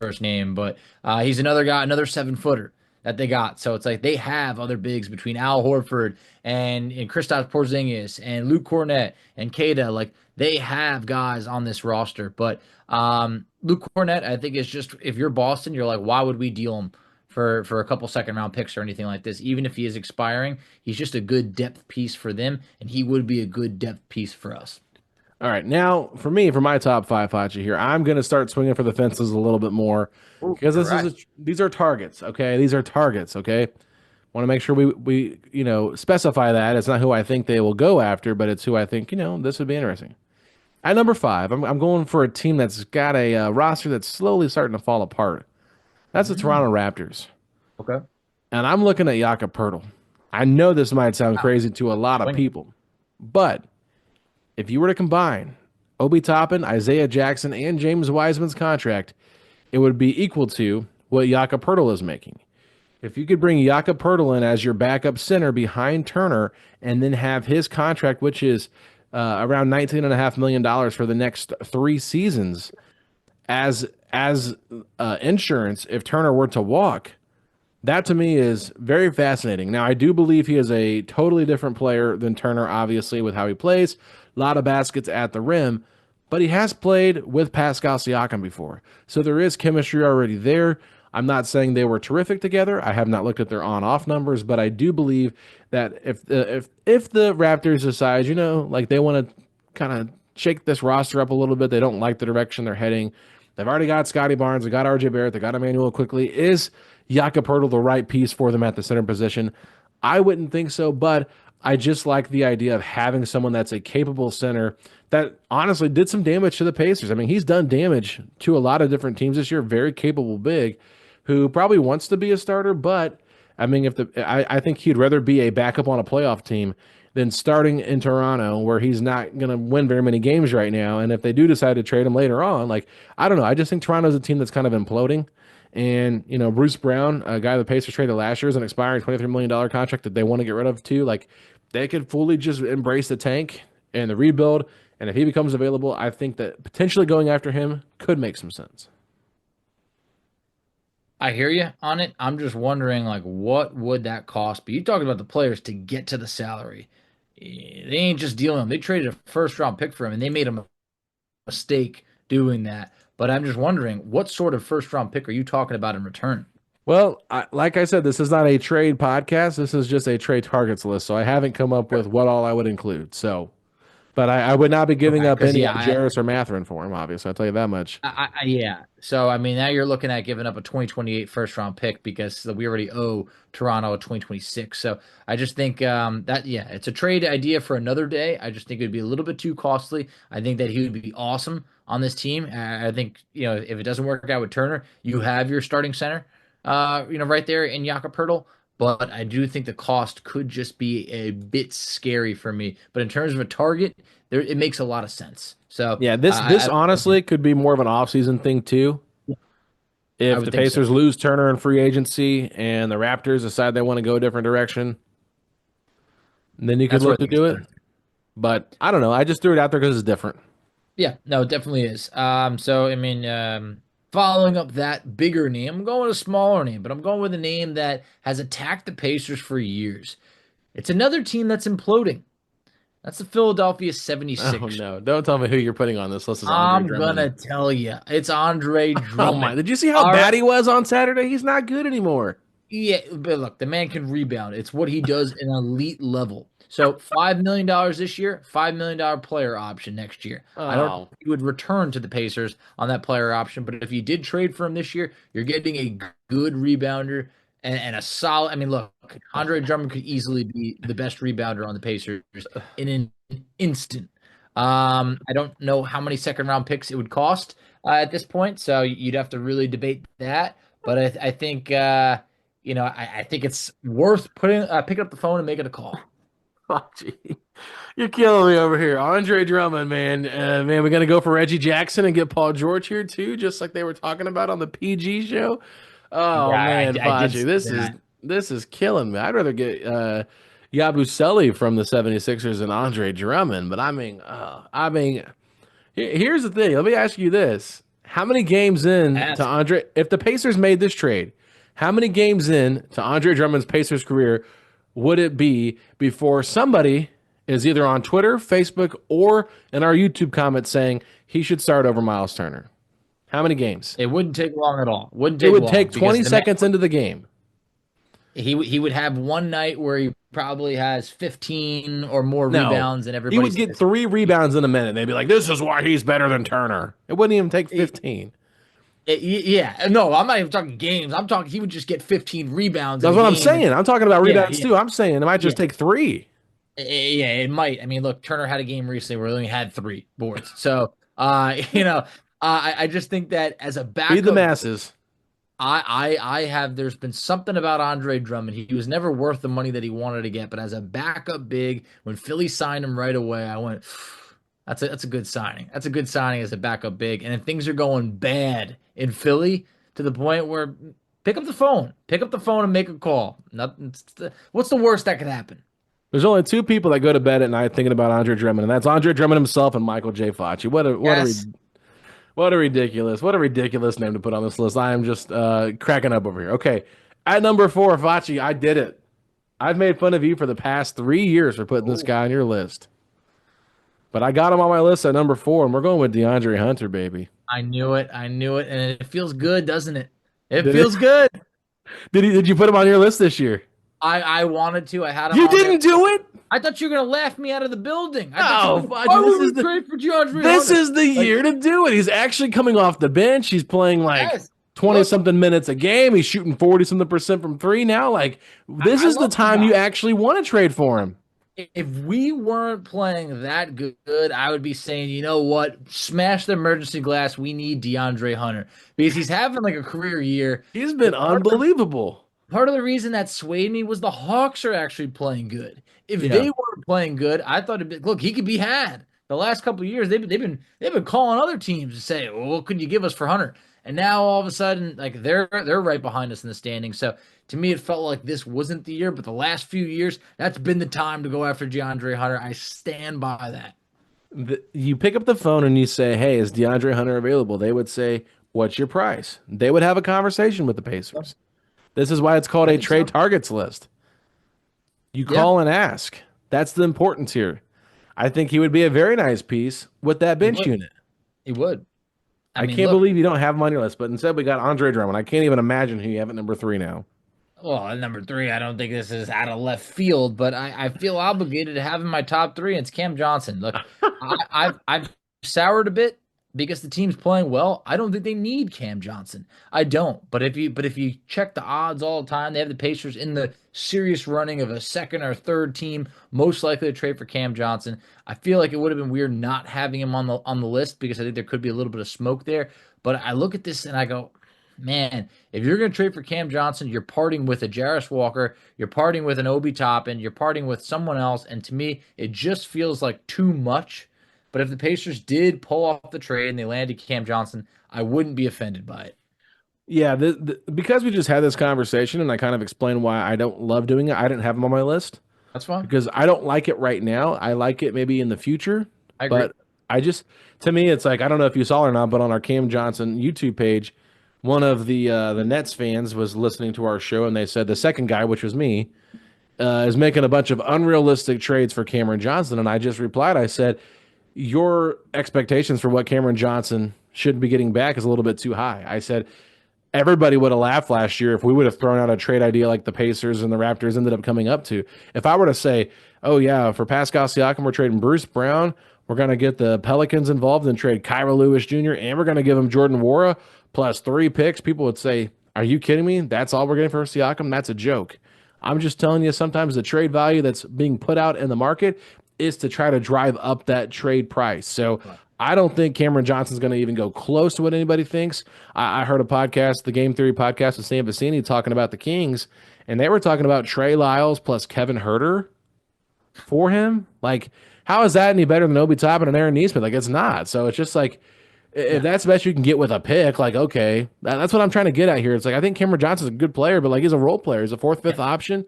first name, but he's another guy, another 7-footer that they got. So it's like they have other bigs between Al Horford and Kristaps Porzingis and Luke Cornett and Queta. Like they have guys on this roster. But Luke Cornett, I think, is just, if you're Boston, you're like, why would we deal him for a couple second-round picks or anything like this? Even if he is expiring, he's just a good depth piece for them, and he would be a good depth piece for us. All right, now for me, for my top 5, Facci, here, I'm going to start swinging for the fences a little bit more because these are targets, okay? These are targets, okay? Want to make sure we specify that. It's not who I think they will go after, but it's who I think, this would be interesting. At number 5, I'm going for a team that's got a roster that's slowly starting to fall apart. That's the Toronto Raptors. Okay. And I'm looking at Jakob Poeltl. I know this might sound crazy to a lot of people, but if you were to combine Obi Toppin, Isaiah Jackson, and James Wiseman's contract, it would be equal to what Jakob Poeltl is making. If you could bring Jakob Poeltl in as your backup center behind Turner and then have his contract, which is around $19.5 million for the next 3 seasons, as insurance if Turner were to walk, that to me is very fascinating. Now, I do believe he is a totally different player than Turner, obviously, with how he plays. A lot of baskets at the rim, but he has played with Pascal Siakam before. So there is chemistry already there. I'm not saying they were terrific together. I have not looked at their on-off numbers, but I do believe that if the Raptors decide, like they want to kind of shake this roster up a little bit, they don't like the direction they're heading. They've already got Scotty Barnes, they got RJ Barrett, they got Emmanuel Quickly. Is Jakob Poeltl the right piece for them at the center position? I wouldn't think so, but I just like the idea of having someone that's a capable center that honestly did some damage to the Pacers. I mean, he's done damage to a lot of different teams this year. Very capable big who probably wants to be a starter, but I mean, I think he'd rather be a backup on a playoff team than starting in Toronto, where he's not going to win very many games right now. And if they do decide to trade him later on, like I don't know, I just think Toronto's a team that's kind of imploding. And Bruce Brown, a guy the Pacers traded last year, is an expiring $23 million contract that they want to get rid of too. Like they could fully just embrace the tank and the rebuild. And if he becomes available, I think that potentially going after him could make some sense. I hear you on it. I'm just wondering, like, what would that cost be? You talking about the players to get to the salary. They ain't just dealing them. They traded a first round pick for him, and they made a mistake doing that. But I'm just wondering, what sort of first round pick are you talking about in return? Well, like I said, this is not a trade podcast. This is just a trade targets list. So I haven't come up with what all I would include. So, but I would not be giving Okay, up because any yeah, Jarris or Matherin for him, obviously. I'll tell you that much. yeah. So I mean, now you're looking at giving up a 2028 first round pick because we already owe Toronto a 2026. So I just think that yeah, it's a trade idea for another day. I just think it would be a little bit too costly. I think that he would be awesome on this team. I think if it doesn't work out with Turner, you have your starting center, right there in Jakob Poeltl. But I do think the cost could just be a bit scary for me. But in terms of a target, it makes a lot of sense. So Yeah, this honestly could be more of an offseason thing too. I If would the think so. Pacers lose Turner in free agency and the Raptors decide they want to go a different direction, then you could That's where look I to think it's do it. better. But I don't know. I just threw it out there because it's different. Yeah, no, it definitely is. So I mean, following up that bigger name, I'm going with a smaller name, but I'm going with a name that has attacked the Pacers for years. It's another team that's imploding. That's the Philadelphia Oh 76ers. no! Don't tell me who you're putting on this list is Andre I'm Drummond. gonna tell you, it's Andre Oh my! Drummond. Did you see how All right. bad he was on Saturday? He's not good anymore. Yeah, but look, the man can rebound. It's what he does in elite level. So $5 million this year, $5 million player option next year. I don't know Oh, if he would return to the Pacers on that player option, but if you did trade for him this year, you're getting a good rebounder and a solid. I mean, look, Andre Drummond could easily be the best rebounder on the Pacers in an instant. I don't know how many second round picks it would cost at this point, so you'd have to really debate that. But I think I think it's worth picking up the phone and making a call. oh, gee. You're killing me over here, Andre Drummond, man. Man, we're gonna go for Reggie Jackson and get Paul George here too, just like they were talking about on the PG show. Oh Yeah, man, I did Facci, see that. this is killing me. I'd rather get Yabusele from the 76ers than Andre Drummond, but here's the thing. Let me ask you this: how many games in to Ask. Andre? If the Pacers made this trade, how many games in to Andre Drummond's Pacers career would it be before somebody is either on Twitter, Facebook, or in our YouTube comments saying he should start over Miles Turner? How many games? It wouldn't take long at all. Wouldn't It take would long take because 20 seconds into the game. he would have one night where he probably has 15 or more No, rebounds, and he everybody would get says, 3 rebounds in a minute. They'd be like, "This is why he's better than Turner." It wouldn't even take 15. Yeah, no, I'm not even talking games. I'm talking he would just get 15 rebounds in That's a what I'm game. saying. I'm talking about Yeah, rebounds yeah, too. I'm saying it might just yeah. take 3. Yeah, it might. I mean, look, Turner had a game recently where he only had 3 boards. So, I just think that as a Feed the backup, masses. I have. There's been something about Andre Drummond. He was never worth the money that he wanted to get, but as a backup big, when Philly signed him right away, I went, that's a good signing. That's a good signing as a backup big. And if things are going bad in Philly to the point where pick up the phone and make a call. Nothing. What's the worst that could happen? There's only 2 people that go to bed at night thinking about Andre Drummond, and that's Andre Drummond himself and Michael J. Facci. Yes. What a ridiculous name to put on this list. I am just cracking up over here. Okay, at number 4, Facci, I did it. I've made fun of you for the past 3 years for putting this Oh, guy on your list, but I got him on my list at number 4, and we're going with DeAndre Hunter, baby. I knew it. I knew it. And it feels good, doesn't it? It Did it? feels good. Did you put him on your list this year? I wanted to. I had him You on there. didn't do it. I thought you were gonna laugh me out of the building. I thought Oh, you were Fudge, why this would is we the trade for DeAndre this Hunter? is the Like, year to do it. He's actually coming off the bench. He's playing like yes. 20 Look, something minutes a game. He's shooting 40 something percent from 3 now. Like this I is the love the time you guy. actually want to trade for him. If we weren't playing that good, I would be saying, you know what? Smash the emergency glass. We need DeAndre Hunter because he's having like a career year. He's been unbelievable. part of the reason that swayed me was the Hawks are actually playing good. If Yeah. they weren't playing good, I thought it'd be, look, he could be had. The last couple of years, they've been calling other teams to say, well, what could you give us for Hunter? And now all of a sudden, like they're right behind us in the standing. So to me, it felt like this wasn't the year, but the last few years, that's been the time to go after DeAndre Hunter. I stand by that. You pick up the phone and you say, "Hey, is DeAndre Hunter available?" They would say, "What's your price?" They would have a conversation with the Pacers. This is why it's called I a think so. trade targets list. You Yeah, call and ask. That's the importance here. I think he would be a very nice piece with that he bench would. unit. He would. I I mean, can't look, believe you don't have him on your list, but instead we got Andre Drummond. I can't even imagine who you have at number 3 now. well, at number three, I don't think this is out of left field, but I feel obligated to have in my top three. And it's Cam Johnson. Look, I've soured a bit because the team's playing well. I don't think they need Cam Johnson. I don't. But if you check the odds all the time, they have the Pacers in the serious running of a second or third team most likely to trade for Cam Johnson. I feel like it would have been weird not having him on the list because I think there could be a little bit of smoke there. But I look at this and I go, man, if you're going to trade for Cam Johnson, you're parting with a Jarris Walker, you're parting with an Obi Toppin, you're parting with someone else, and to me, it just feels like too much. But if the Pacers did pull off the trade and they landed Cam Johnson, I wouldn't be offended by it. Yeah, because we just had this conversation and I kind of explained why I don't love doing it. I didn't have him on my list That's fine. because I don't like it right now. I like it maybe in the future, I agree. but I just to me it's like I don't know if you saw it or not, but on our Cam Johnson YouTube page, one of the Nets fans was listening to our show and they said the second guy, which was me, is making a bunch of unrealistic trades for Cameron Johnson, and I just replied, I said, your expectations for what Cameron Johnson should be getting back is a little bit too high. I said everybody would have laughed last year if we would have thrown out a trade idea like the Pacers and the Raptors ended up coming up to. If I were to say, oh, yeah, for Pascal Siakam, we're trading Bruce Brown, we're going to get the Pelicans involved and trade Kyra Lewis Jr., and we're going to give him Jordan Nwora plus 3 picks, people would say, are you kidding me? That's all we're getting for Siakam? That's a joke. I'm just telling you, sometimes the trade value that's being put out in the market is to try to drive up that trade price. So I don't think Cameron Johnson's going to even go close to what anybody thinks. I heard a podcast, the Game Theory podcast with Sam Vecini talking about the Kings, and they were talking about Trey Lyles plus Kevin Herter for him. Like, how is that any better than Obi Toppin and Aaron Nesmith? Like, it's not. So it's just like, if that's the best you can get with a pick, like, okay, that's what I'm trying to get at here. It's like, I think Cameron Johnson's a good player, but like, he's a role player. He's a fourth, fifth option,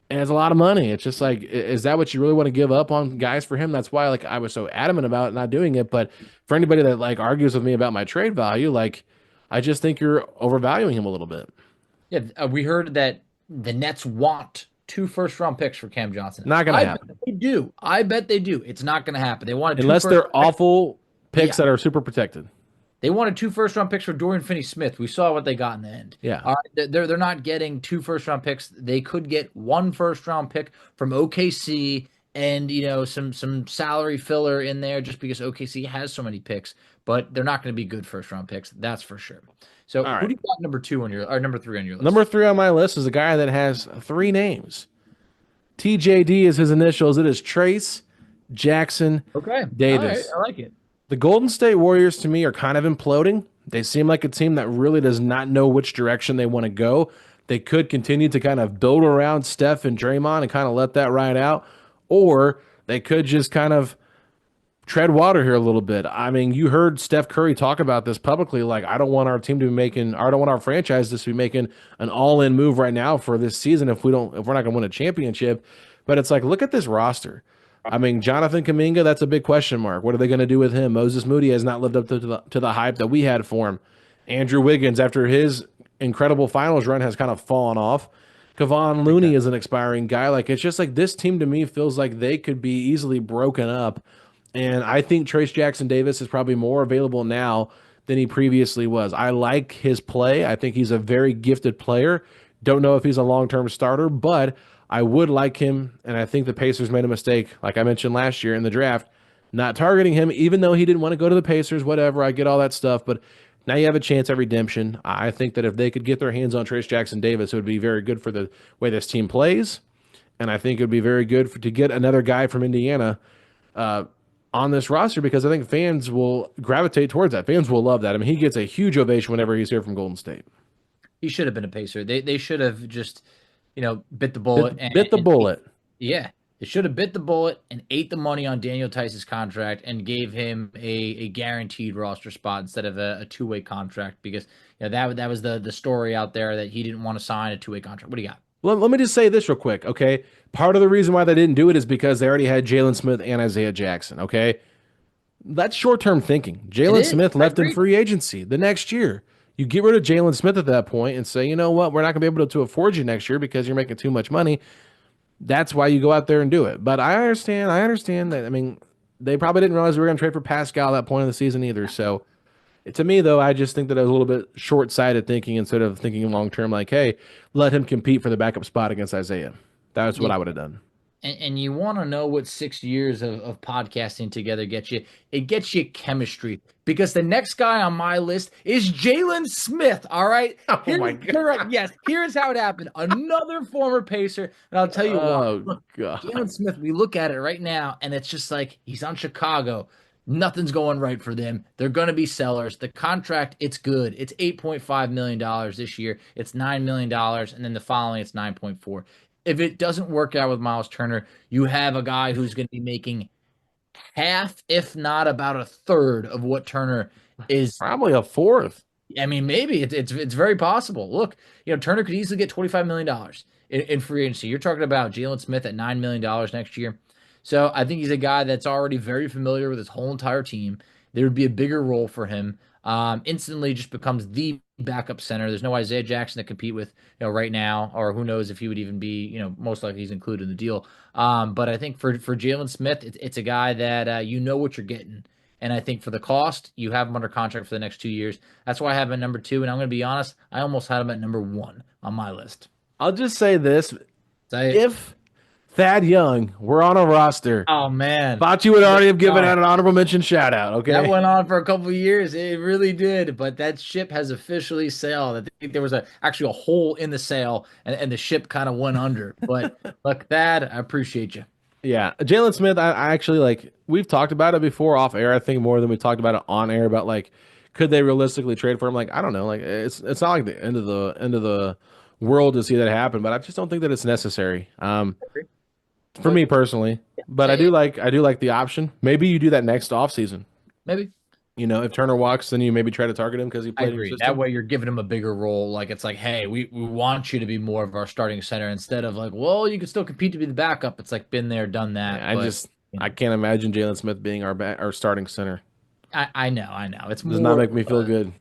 and it's a lot of money. It's just like, is that what you really want to give up on guys for him? That's why, like, I was so adamant about not doing it. But for anybody that like argues with me about my trade value, like, I just think you're overvaluing him a little bit. Yeah, we heard that the Nets want 2 first-round picks for Cam Johnson. Not gonna I happen. bet they do. I bet they do. It's not going to happen. They wanted Unless they're 2 first. awful picks Yeah. that are super protected. They wanted 2 first-round picks for Dorian Finney-Smith. We saw what they got in the end. Yeah. All right, they're not getting 2 first-round picks. They could get 1 first-round pick from OKC and some salary filler in there just because OKC has so many picks. But they're not going to be good first-round picks. That's for sure. So All who right. do you got number 2 on your or number 3 on your list? Number 3 on my list is a guy that has 3 names. TJD is his initials. It is Trace Jackson Okay. Davis. All right. I like it. The Golden State Warriors, to me, are kind of imploding. They seem like a team that really does not know which direction they want to go. They could continue to kind of build around Steph and Draymond and kind of let that ride out, or they could just kind of tread water here a little bit. I mean, you heard Steph Curry talk about this publicly. Like, I don't want our team to be making, I don't want our franchise to be making an all-in move right now for this season if we're not going to win a championship. But it's like, look at this roster. I mean, Jonathan Kuminga, that's a big question mark. What are they going to do with him? Moses Moody has not lived up to the hype that we had for him. Andrew Wiggins, after his incredible finals run, has kind of fallen off. Kevon Looney is an expiring guy. Like, it's just like this team to me feels like they could be easily broken up. And I think Trace Jackson Davis is probably more available now than he previously was. I like his play. I think he's a very gifted player. Don't know if he's a long-term starter, but I would like him, and I think the Pacers made a mistake, like I mentioned last year in the draft, not targeting him, even though he didn't want to go to the Pacers, whatever. I get all that stuff, but now you have a chance at redemption. I think that if they could get their hands on Trace Jackson Davis, it would be very good for the way this team plays, and I think it would be very good to get another guy from Indiana on this roster because I think fans will gravitate towards that. Fans will love that. I mean, he gets a huge ovation whenever he's here from Golden State. He should have been a Pacer. They should have just, bit the bullet Bit the and bullet. yeah, they should have bit the bullet and ate the money on Daniel Tice's contract and gave him a guaranteed roster spot instead of a two-way contract because that was the story out there that he didn't want to sign a two-way contract. What do you got? Let me just say this real quick, okay? Part of the reason why they didn't do it is because they already had Jalen Smith and Isaiah Jackson, okay? That's short-term thinking. It Jalen is. Smith I left in agree. free agency the next year. You get rid of Jalen Smith at that point and say, you know what, we're not going to be able to afford you next year because you're making too much money. That's why you go out there and do it. But I understand that. I mean, they probably didn't realize we were going to trade for Pascal at that point of the season either. So to me, though, I just think that it was a little bit short-sighted thinking instead of thinking long-term, like, hey, let him compete for the backup spot against Isaiah. That's what I would have done. And you want to know what 6 years of podcasting together gets you? It gets you chemistry because the next guy on my list is Jalen Smith. All right. Oh my God. Right, yes. Here's how it happened. Another former Pacer. And I'll tell you Oh, what. Look, God. Jalen Smith, we look at it right now, and it's just like he's on Chicago. Nothing's going right for them. They're going to be sellers. The contract, it's good. It's $8.5 million this year. It's $9 million. And then the following, it's 9.4. If it doesn't work out with Miles Turner, you have a guy who's going to be making half, if not about a third of what Turner is. Probably a fourth. I mean, maybe it's very possible. Look, Turner could easily get $25 million in free agency. You're talking about Jalen Smith at $9 million next year. So I think he's a guy that's already very familiar with his whole entire team. There would be a bigger role for him. Instantly just becomes the backup center. There's no Isaiah Jackson to compete with, right now, or who knows if he would even be, most likely he's included in the deal. But I think for Jalen Smith, it's a guy that you know what you're getting. And I think for the cost, you have him under contract for the next 2 years. That's why I have him at number 2. And I'm going to be honest, I almost had him at number 1 on my list. I'll just say this. Say it. If Thad Young were on a roster, Oh, man. Facci would already have given out an honorable mention shout out, okay? That went on for a couple of years. It really did. But that ship has officially sailed. I think there was actually a hole in the sail, and the ship kind of went under. But look, Thad, I appreciate you. Yeah, Jalen Smith, I actually like. We've talked about it before off air. I think more than we talked about it on air about like, could they realistically trade for him? Like, I don't know. Like, it's not like the end of the world to see that happen, but I just don't think that it's necessary. For me personally, but I do like the option. Maybe you do that next offseason. Maybe. If Turner walks, then you maybe try to target him because he I played in your agree. system. That way you're giving him a bigger role. Like, it's like, hey, we want you to be more of our starting center instead of like, well, you can still compete to be the backup. It's like been there, done that. I can't imagine Jalen Smith being our starting center. I know. It's Does not make me feel good.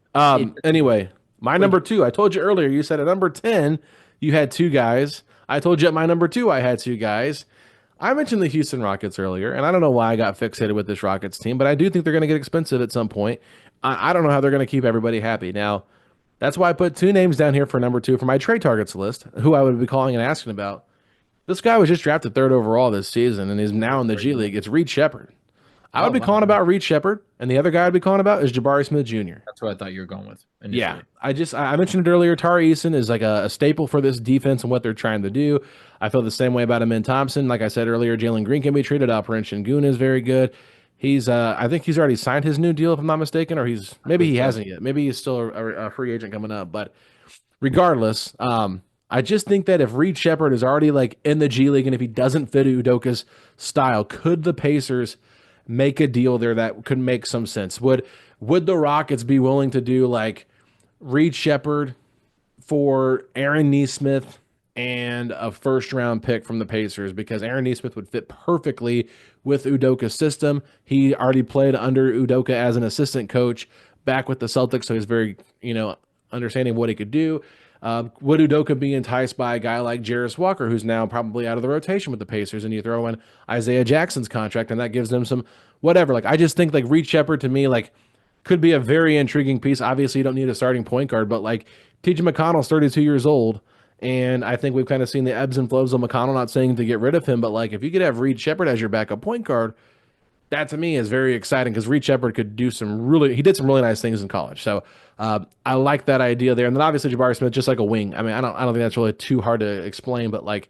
Anyway, my number 2. I told you earlier. You said at number 10 you had 2 guys. I told you at my number 2 I had 2 guys. I mentioned the Houston Rockets earlier, and I don't know why I got fixated with this Rockets team, but I do think they're going to get expensive at some point. I don't know how they're going to keep everybody happy. Now, that's why I put 2 names down here for number 2 for my trade targets list, who I would be calling and asking about. This guy was just drafted 3rd overall this season and is now in the G League. It's Reed Shepard. I would be calling about Reed Shepard, and the other guy I'd be calling about is Jabari Smith Jr. That's what I thought you were going with initially. Yeah, I mentioned it earlier. Tari Eason is like a staple for this defense and what they're trying to do. I feel the same way about Amin Thompson. Like I said earlier, Jalen Green can be traded. Alperen Şengün is very good. I think he's already signed his new deal, if I'm not mistaken, or maybe he hasn't yet. Maybe he's still a free agent coming up. But regardless, I just think that if Reed Shepard is already like in the G League and if he doesn't fit Udoka's style, could the Pacers make a deal there that could make some sense? Would the Rockets be willing to do like Reed Shepard for Aaron Nesmith and a first-round pick from the Pacers? Because Aaron Nesmith would fit perfectly with Udoka's system. He already played under Udoka as an assistant coach back with the Celtics, so he's very, understanding of what he could do. Would Udoka be enticed by a guy like Jarris Walker, who's now probably out of the rotation with the Pacers, and you throw in Isaiah Jackson's contract, and that gives them some whatever. Like, I just think like Reed Shepard to me like could be a very intriguing piece. Obviously, you don't need a starting point guard, but like T.J. McConnell's 32 years old, and I think we've kind of seen the ebbs and flows of McConnell. Not saying to get rid of him, but like if you could have Reed Shepard as your backup point guard, that to me is very exciting because Reed Shepard could do he did some really nice things in college. So I like that idea there. And then obviously Jabari Smith, just like a wing. I mean, I don't think that's really too hard to explain, but like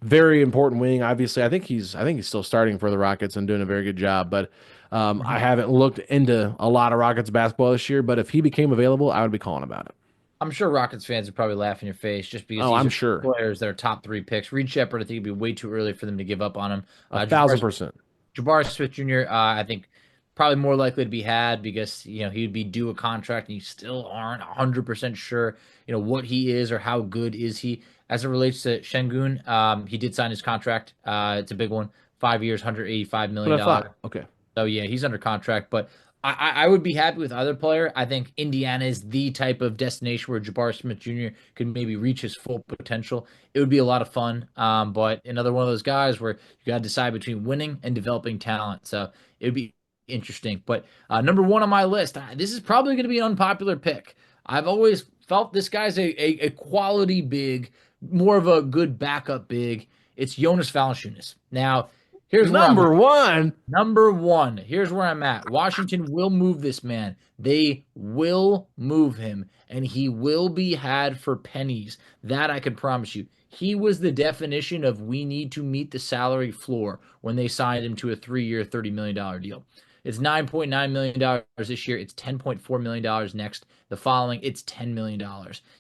very important wing. Obviously, I think he's still starting for the Rockets and doing a very good job. But I haven't looked into a lot of Rockets basketball this year. But if he became available, I would be calling about it. I'm sure Rockets fans would probably laugh in your face just because Oh, these I'm are sure. players that are top 3 picks. Reed Shepard, I think it'd be way too early for them to give up on him. A Jabari, thousand percent. Jabari Smith Jr., I think probably more likely to be had because he would be due a contract and you still aren't 100% sure what he is or how good is he as it relates to Şengün. He did sign his contract. It's a big one, 5 years, $185 What million I dollars. thought. Okay. So yeah, he's under contract, but I would be happy with either player. I think Indiana is the type of destination where Jabari Smith Jr. could maybe reach his full potential. It would be a lot of fun, but another one of those guys where you got to decide between winning and developing talent. So it would be interesting. But number one on my list, this is probably going to be an unpopular pick. I've always felt this guy's a quality big, more of a good backup big. It's Jonas Valanciunas. Now, here's where I'm Number at. one. Number one, here's where I'm at. Washington will move this man. They will move him, and he will be had for pennies. That I can promise you. He was the definition of we need to meet the salary floor when they signed him to a 3-year, $30 million deal. It's $9.9 million this year. It's $10.4 million next. The following, it's $10 million.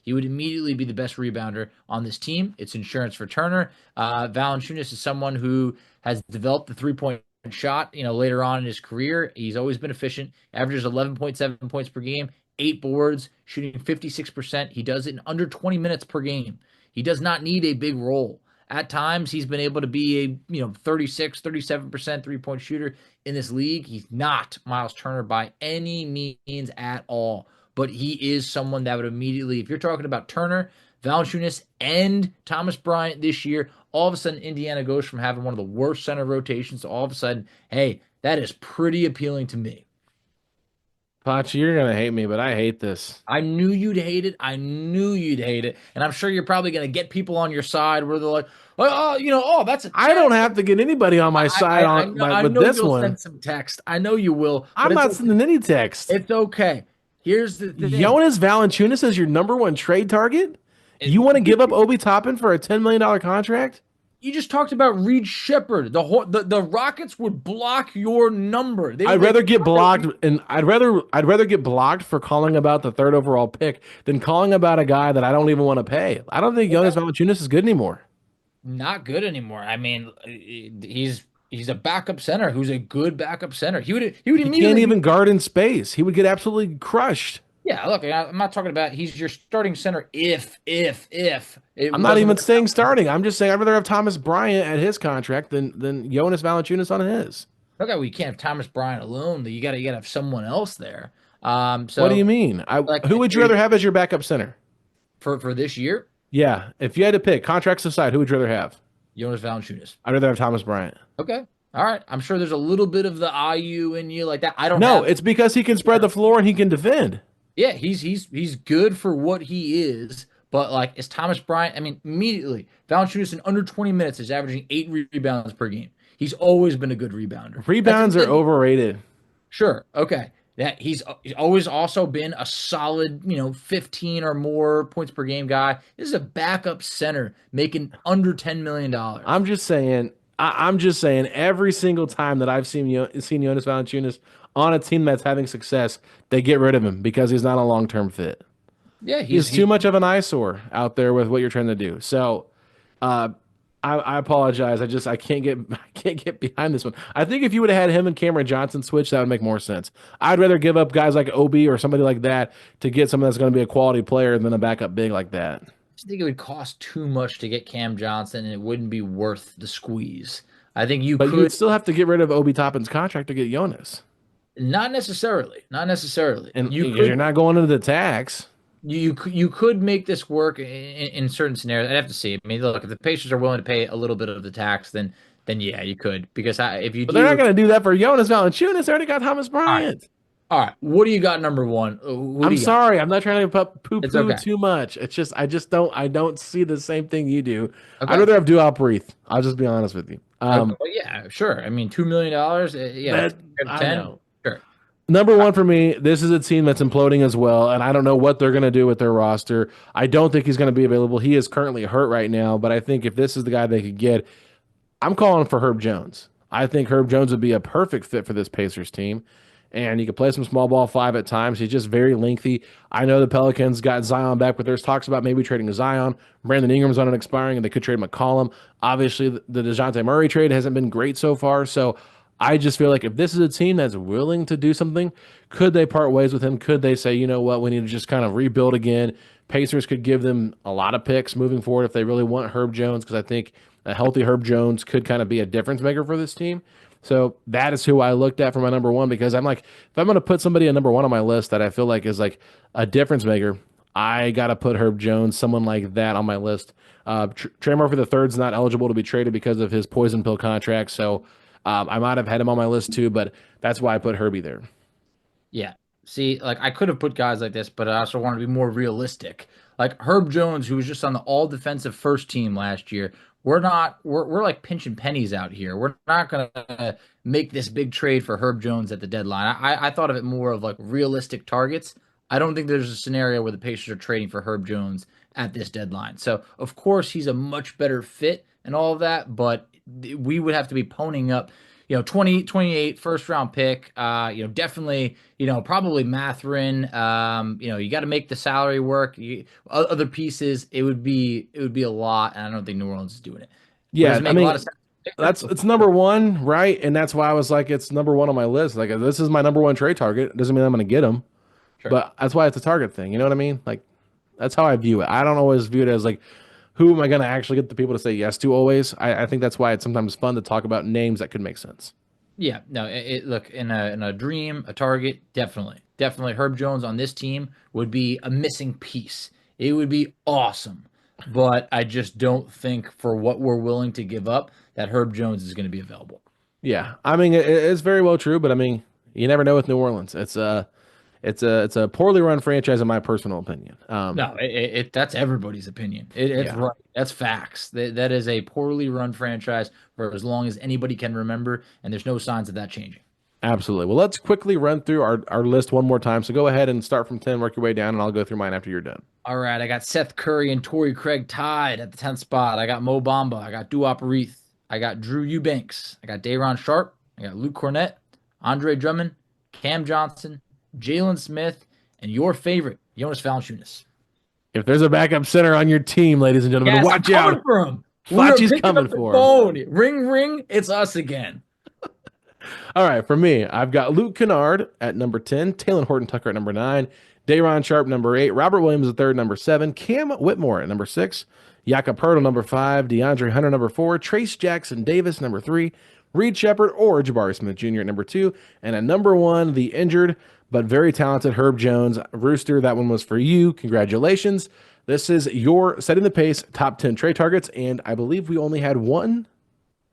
He would immediately be the best rebounder on this team. It's insurance for Turner. Valanciunas is someone who has developed the three-point shot, later on in his career. He's always been efficient, averages 11.7 points per game, 8 boards, shooting 56%. He does it in under 20 minutes per game. He does not need a big role. At times, he's been able to be a 36, 37% three-point shooter in this league. He's not Miles Turner by any means at all, but he is someone that would immediately, if you're talking about Turner, Valanciunas, and Thomas Bryant this year, all of a sudden Indiana goes from having one of the worst center rotations to all of a sudden, hey, that is pretty appealing to me. Facci, you're gonna hate me, but I hate this. I knew you'd hate it. I knew you'd hate it. And I'm sure you're probably going to get people on your side where they're like, oh, that's a 10. I don't have to get anybody on my side I with know this you'll one. send some text. I know you will. I'm But not sending any text. it's okay. Here's the thing. Jonas Valanciunas is your number one trade target? You want to give up Obi Toppin for a $10 million contract? You just talked about Reed Shepard. The Rockets would block your number. I'd rather get blocked, and I'd rather get blocked for calling about the third overall pick than calling about a guy that I don't even want to pay. I don't think Jonas Valanciunas is good anymore. Not good anymore. I mean, he's a backup center who's a good backup center. He immediately Can't even guard in space. He would get absolutely crushed. Yeah, look, I'm not talking about he's your starting center if I'm not even saying starting. I'm just saying I'd rather have Thomas Bryant at his contract than Jonas Valanciunas on his. Okay, well, you can't have Thomas Bryant alone. You got to have someone else there. So What do you mean? Who would you rather have as your backup center? for this year? Yeah, if you had to pick, contracts aside, who would you rather have? Jonas Valanciunas. I'd rather have Thomas Bryant. Okay, all right. I'm sure there's a little bit of the IU in you like that. I don't. No, it's because he can spread the floor and he can defend. Yeah, he's good for what he is, but like is Thomas Bryant? I mean, immediately Valanciunas in under 20 minutes is averaging 8 rebounds per game. He's always been a good rebounder. Rebounds are overrated. Sure, okay. That he's always also been a solid, 15 or more points per game guy. This is a backup center making under $10 million. I'm just saying. I'm just saying. Every single time that I've seen Jonas Valanciunas on a team that's having success, they get rid of him because he's not a long-term fit. Yeah, he's too much of an eyesore out there with what you're trying to do. So, I apologize. I can't get behind this one. I think if you would have had him and Cameron Johnson switch, that would make more sense. I'd rather give up guys like Obi or somebody like that to get someone that's going to be a quality player than a backup big like that. I think it would cost too much to get Cam Johnson, and it wouldn't be worth the squeeze. I think you would still have to get rid of Obi Toppin's contract to get Jonas. Not necessarily. And you're not going into the tax. You could make this work in certain scenarios. I'd have to see. I mean, look, if the Pacers are willing to pay a little bit of the tax, then yeah, you could. Because if you but they're not going to do that for Jonas Valanciunas. They already got Thomas Bryant. All right. What do you got number one? I'm sorry. I'm not trying to poo-poo okay. too much. It's just I don't see the same thing you do. Okay. I'd rather have Duop Breath. I'll just be honest with you. Well, yeah, sure. I mean, $2 million. Yeah, 10. Sure. Number one for me, this is a team that's imploding as well, and I don't know what they're going to do with their roster. I don't think he's going to be available. He is currently hurt right now, but I think if this is the guy they could get, I'm calling for Herb Jones. I think Herb Jones would be a perfect fit for this Pacers team. and he could play some small ball five at times. He's just very lengthy. I know the Pelicans got Zion back, but there's talks about maybe trading Zion. Brandon Ingram's on an expiring, and they could trade McCollum. Obviously, the DeJounte Murray trade hasn't been great so far, so I just feel like if this is a team that's willing to do something, could they part ways with him? Could they say, you know what, we need to just kind of rebuild again? Pacers could give them a lot of picks moving forward if they really want Herb Jones, because I think a healthy Herb Jones could kind of be a difference maker for this team. So that is who I looked at for my number one, because I'm like, if I'm going to put somebody at number one on my list that I feel like is like a difference maker, I got to put Herb Jones, someone like that, on my list. Trey Murphy the third's not eligible to be traded because of his poison pill contract, so I might have had him on my list too, but that's why I put Herbie there. Yeah. See, like I could have put guys like this, but I also want to be more realistic. Like Herb Jones, who was just on the all defensive first team last year. We're like pinching pennies out here. We're not gonna make this big trade for Herb Jones at the deadline. I thought of it more of like realistic targets. I don't think there's a scenario where the Pacers are trading for Herb Jones at this deadline. So of course he's a much better fit and all of that, but we would have to be ponying up 28 first round pick, definitely, probably Matherin, you got to make the salary work. Other pieces, it would be a lot. And I don't think New Orleans is doing it. Yeah. A lot of sense. It's number one, right? And that's why I was like, it's number one on my list. Like, this is my number one trade target. It doesn't mean I'm going to get him, Sure. but that's why it's a target thing. You know what I mean? Like, that's how I view it. I don't always view it as like, who am I going to actually get the people to say yes to always? I think that's why it's sometimes fun to talk about names that could make sense. Yeah, no, look, in a dream, a target, definitely Herb Jones on this team would be a missing piece. It would be awesome, but I just don't think for what we're willing to give up that Herb Jones is going to be available. Yeah, I mean, it's very well true, but I mean, you never know with New Orleans. It's a poorly run franchise, in my personal opinion. No, that's everybody's opinion. It's right. That's facts. That is a poorly run franchise for as long as anybody can remember, and there's no signs of that changing. Absolutely. Well, let's quickly run through our list one more time. So go ahead and start from 10, work your way down, and I'll go through mine after you're done. All right, I got Seth Curry and Torrey Craig tied at the 10th spot. I got Mo Bamba. I got Duop Reith. I got Drew Eubanks. I got Day'Ron Sharpe. I got Luke Cornett, Andre Drummond, Cam Johnson, Jalen Smith, and your favorite, Jonas Valanciunas. If there's a backup center on your team, ladies and gentlemen, watch out. For him. Facci's coming for him. Ring, ring, it's us again. All right, for me, I've got Luke Kennard at number 10, Taylor Horton Tucker at number 9, Day'Ron Sharpe number 8, Robert Williams III number 7, Cam Whitmore at number 6, Jakob Poeltl number 5, DeAndre Hunter number 4, Trace Jackson Davis number 3, Reed Shepard or Jabari Smith Jr. at number 2, and at number 1, the injured but very talented Herb Jones. Rooster, that one was for you. Congratulations. This is your Setting the Pace top 10 trade targets, and I believe we only had one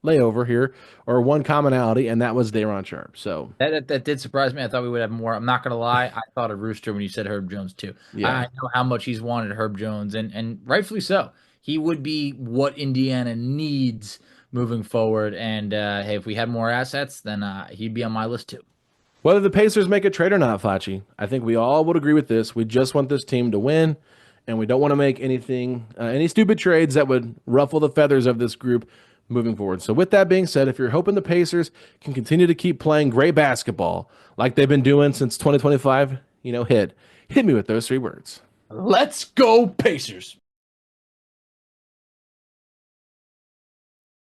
layover here, or one commonality, and that was Day'Ron Sharpe. So that did surprise me. I thought we would have more. I'm not going to lie. I thought of Rooster when you said Herb Jones, too. Yeah. I know how much he's wanted Herb Jones, and rightfully so. He would be what Indiana needs moving forward, and hey, if we had more assets, then he'd be on my list, too. Whether the Pacers make a trade or not, Facci, I think we all would agree with this. We just want this team to win, and we don't want to make any stupid trades that would ruffle the feathers of this group moving forward. So with that being said, if you're hoping the Pacers can continue to keep playing great basketball like they've been doing since 2025, hit me with those 3 words. Let's go, Pacers.